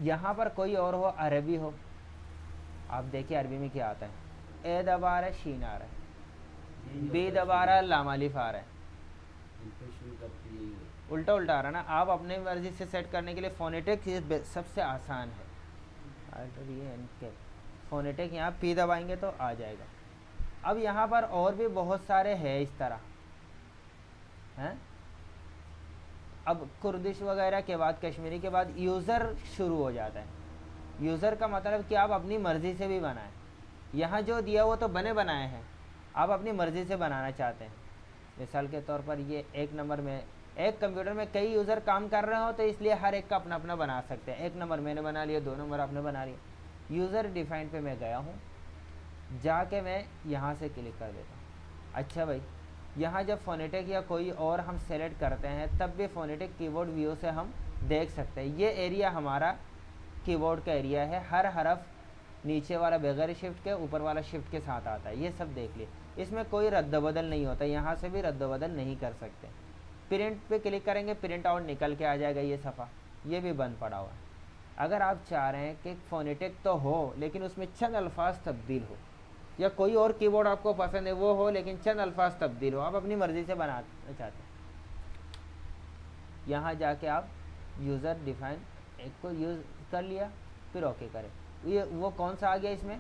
यहाँ पर कोई और हो, अरबी हो, आप देखिए अरबी में क्या आता है, ए दबा रहा है, शीन आ रहा है, बी दबा रहा है, लाम अलिफ आ रहा है, उल्टा उल्टा आ रहा है ना। आप अपने मर्जी से सेट करने के लिए फोनेटिक सबसे आसान है। अल्टर ये एन के, फोनेटिक यहाँ पी दबाएंगे तो आ जाएगा। अब यहाँ पर और भी बहुत सारे हैं इस तरह हैं। अब कुर्दिश वगैरह के बाद, कश्मीरी के बाद यूज़र शुरू हो जाता है। यूज़र का मतलब कि आप अपनी मर्ज़ी से भी बनाएं। यहाँ जो दिया वो तो बने बनाए हैं, आप अपनी मर्ज़ी से बनाना चाहते हैं। मिसाल के तौर पर ये एक नंबर में, एक कंप्यूटर में कई यूज़र काम कर रहे हो तो इसलिए हर एक का अपना अपना बना सकते हैं। एक नंबर मैंने बना लिया, 2 नंबर आपने बना लिया। यूज़र डिफाइन पे मैं गया हूँ, जाके मैं यहाँ से क्लिक कर देता हूँ। अच्छा भाई, यहाँ जब फोनेटिक या कोई और हम सेलेक्ट करते हैं तब भी फोनेटिक कीबोर्ड व्यू से हम देख सकते हैं। ये एरिया हमारा कीबोर्ड का एरिया है। हर हरफ नीचे वाला बगैर शिफ्ट के, ऊपर वाला शिफ्ट के साथ आता है। ये सब देख लिए, इसमें कोई रद्द बदल नहीं होता, यहाँ से भी रद्द बदल नहीं कर सकते। प्रिंट पे क्लिक करेंगे, प्रिंट आउट निकल के आ जाएगा ये सफ़ा, ये भी बंद पड़ा हुआ है। अगर आप चाह रहे हैं कि फोनेटिक तो हो लेकिन उसमें चंद अल्फाज तब्दील हो, या कोई और कीबोर्ड आपको पसंद है वो हो लेकिन चंद अल्फाज तब्दील हो, आप अपनी मर्ज़ी से बनाना चाहते हैं, यहाँ जाके आप यूज़र डिफाइन एक को यूज़ कर लिया, फिर ओके करें। ये वो कौन सा आ गया इसमें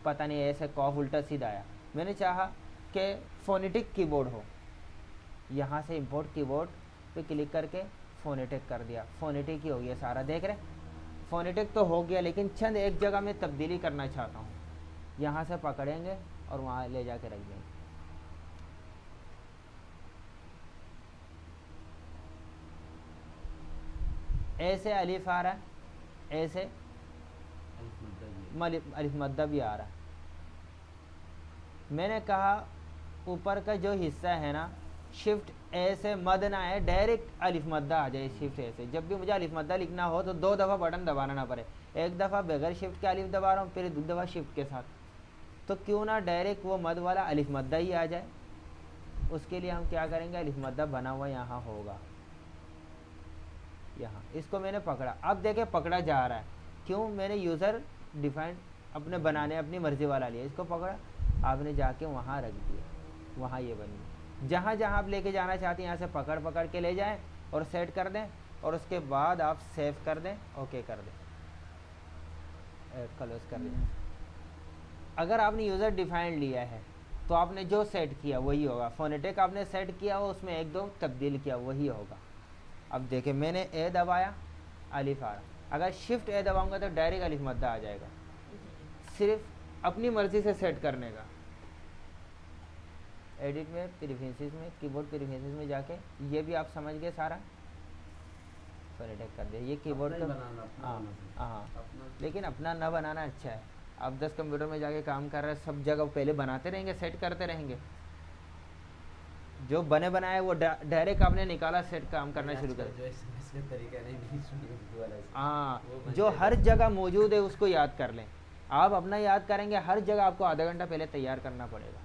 पता नहीं, ऐसे कॉफ उल्टा सीधा आया। मैंने चाहा कि फोनेटिक कीबोर्ड हो, यहाँ से इंपोर्ट कीबोर्ड पे क्लिक करके फोनेटिक कर दिया, फोनेटिक ही हो गया सारा। देख रहे, फोनेटिक तो हो गया लेकिन चंद एक जगह में तब्दीली करना चाहता हूँ, यहाँ से पकड़ेंगे और वहाँ ले जाके रख देंगे। ऐसे अलिफ आ रहा है, ऐसे अलिफ मद्दा भी आ रहा है। मैंने कहा ऊपर का जो हिस्सा है ना, शिफ्ट ऐसे मद ना है, डायरेक्ट अलिफ मद्दा आ जाए शिफ्ट ऐसे। जब भी मुझे अलिफ मद्दा लिखना हो तो 2 दफ़ा बटन दबाना ना पड़े, एक दफ़ा बगैर शिफ्ट के अलिफ दबा रहा हूँ, फिर 2 दफ़ा शिफ्ट के साथ। तो क्यों ना डायरेक्ट वो मद वाला अलिफ मद्दा ही आ जाए। उसके लिए हम क्या करेंगे, अलिफ मद्दा बना हुआ यहाँ होगा, यहाँ इसको मैंने पकड़ा। अब देखे पकड़ा जा रहा है, क्यों, मैंने यूज़र डिफाइंड अपने बनाने अपनी मर्ज़ी वाला लिया, इसको पकड़ा, आपने जाके वहाँ रख दिया, वहाँ ये बन गई। जहाँ जहाँ आप लेके जाना चाहते हैं यहाँ से पकड़ पकड़ के ले जाएं और सेट कर दें, और उसके बाद आप सेव कर दें, ओके कर दें, क्लोज कर दें। अगर आपने यूज़र डिफाइंड लिया है तो आपने जो सेट किया वही होगा। फोनेटिक आपने सेट किया हो, उसमें 1-2 तब्दील किया, वही होगा। अब देखें, मैंने ए दबाया, अलिफ आ रहा, अगर शिफ्ट ए दबाऊंगा तो डायरेक्ट अलिफ मद्दा आ जाएगा। सिर्फ अपनी मर्ज़ी से सेट करने का। एडिट में, प्रेफरेंसेस में, कीबोर्ड प्रेफरेंसेस में जाके ये भी आप समझ गए सारा, फोनेटिक कर दिया। ये कीबोर्ड तो हाँ, लेकिन अपना न बनाना अच्छा है। आप 10 कंप्यूटर में जाके काम कर रहे हैं, सब जगह पहले बनाते रहेंगे, सेट करते रहेंगे। जो बने बनाए वो डायरेक्ट आपने निकाला, सेट काम करना शुरू कर। हाँ, जो हर जगह मौजूद है उसको याद कर लें। आप अपना याद करेंगे, हर जगह आपको आधा घंटा पहले तैयार करना पड़ेगा।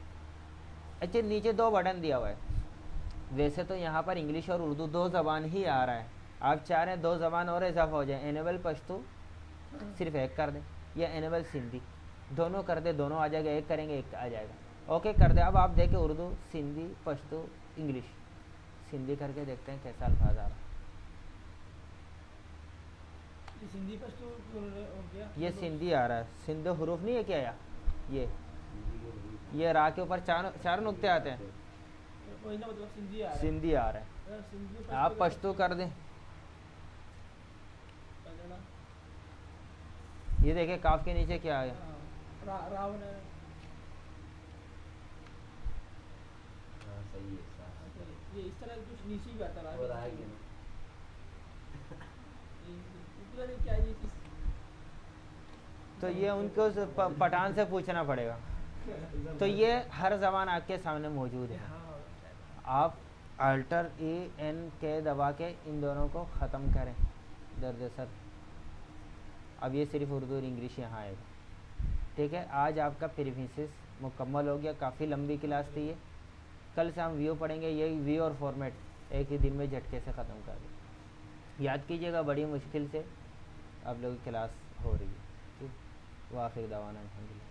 अच्छा, नीचे 2 बटन दिया हुआ है। वैसे तो यहाँ पर इंग्लिश और उर्दू 2 ज़बान ही आ रहा है, आप चाह रहे हैं 2 ज़बान और इजाफा हो जाए। एनेबल पश्तो सिर्फ एक कर दें, या एनेबल सिंधी, दोनों कर दे, दोनों आ जाएगा। एक करेंगे एक आ जाएगा, ओके कर दे। अब आप देखें उर्दू, सिंधी, पश्तो, इंग्लिश, सिंधी करके देखते हैं कैसा अल्फाज आ रहा है। सिंधी पश्तो हो गया, ये सिंधी आ रहा है, सिंध हरूफ नहीं है क्या या ये रा के ऊपर 4 नुक्ते आते हैं, वही ना, मतलब सिंधी आ रहा है। सिंधी आ रहा है। सिंधी आप पश्तो कर दें, ये देखिए काफ के नीचे क्या आ गया, रावण है। हाँ सही है, साफ अच्छा, है। ये इस तरह कुछ नीचे भी आता और आएंगे ना। क्या ये किस तो ये उनको पठान से पूछना पड़ेगा। तो ये हर जबान आपके सामने मौजूद है। आप अल्टर ए एन के दबा के इन दोनों को ख़त्म करें, दर्द सर। अब ये सिर्फ उर्दू और इंग्लिश यहाँ आएगा। ठीक है, आज आपका प्रीफिसेस मुकम्मल हो गया। काफ़ी लंबी क्लास थी ये। कल से हम व्यू पढ़ेंगे, यही व्यू और फॉर्मेट एक ही दिन में झटके से ख़त्म कर दें। याद कीजिएगा, बड़ी मुश्किल से आप लोगों की क्लास हो रही है। ठीक, वाखिर दवाना अल्हम्दुलिल्लाह।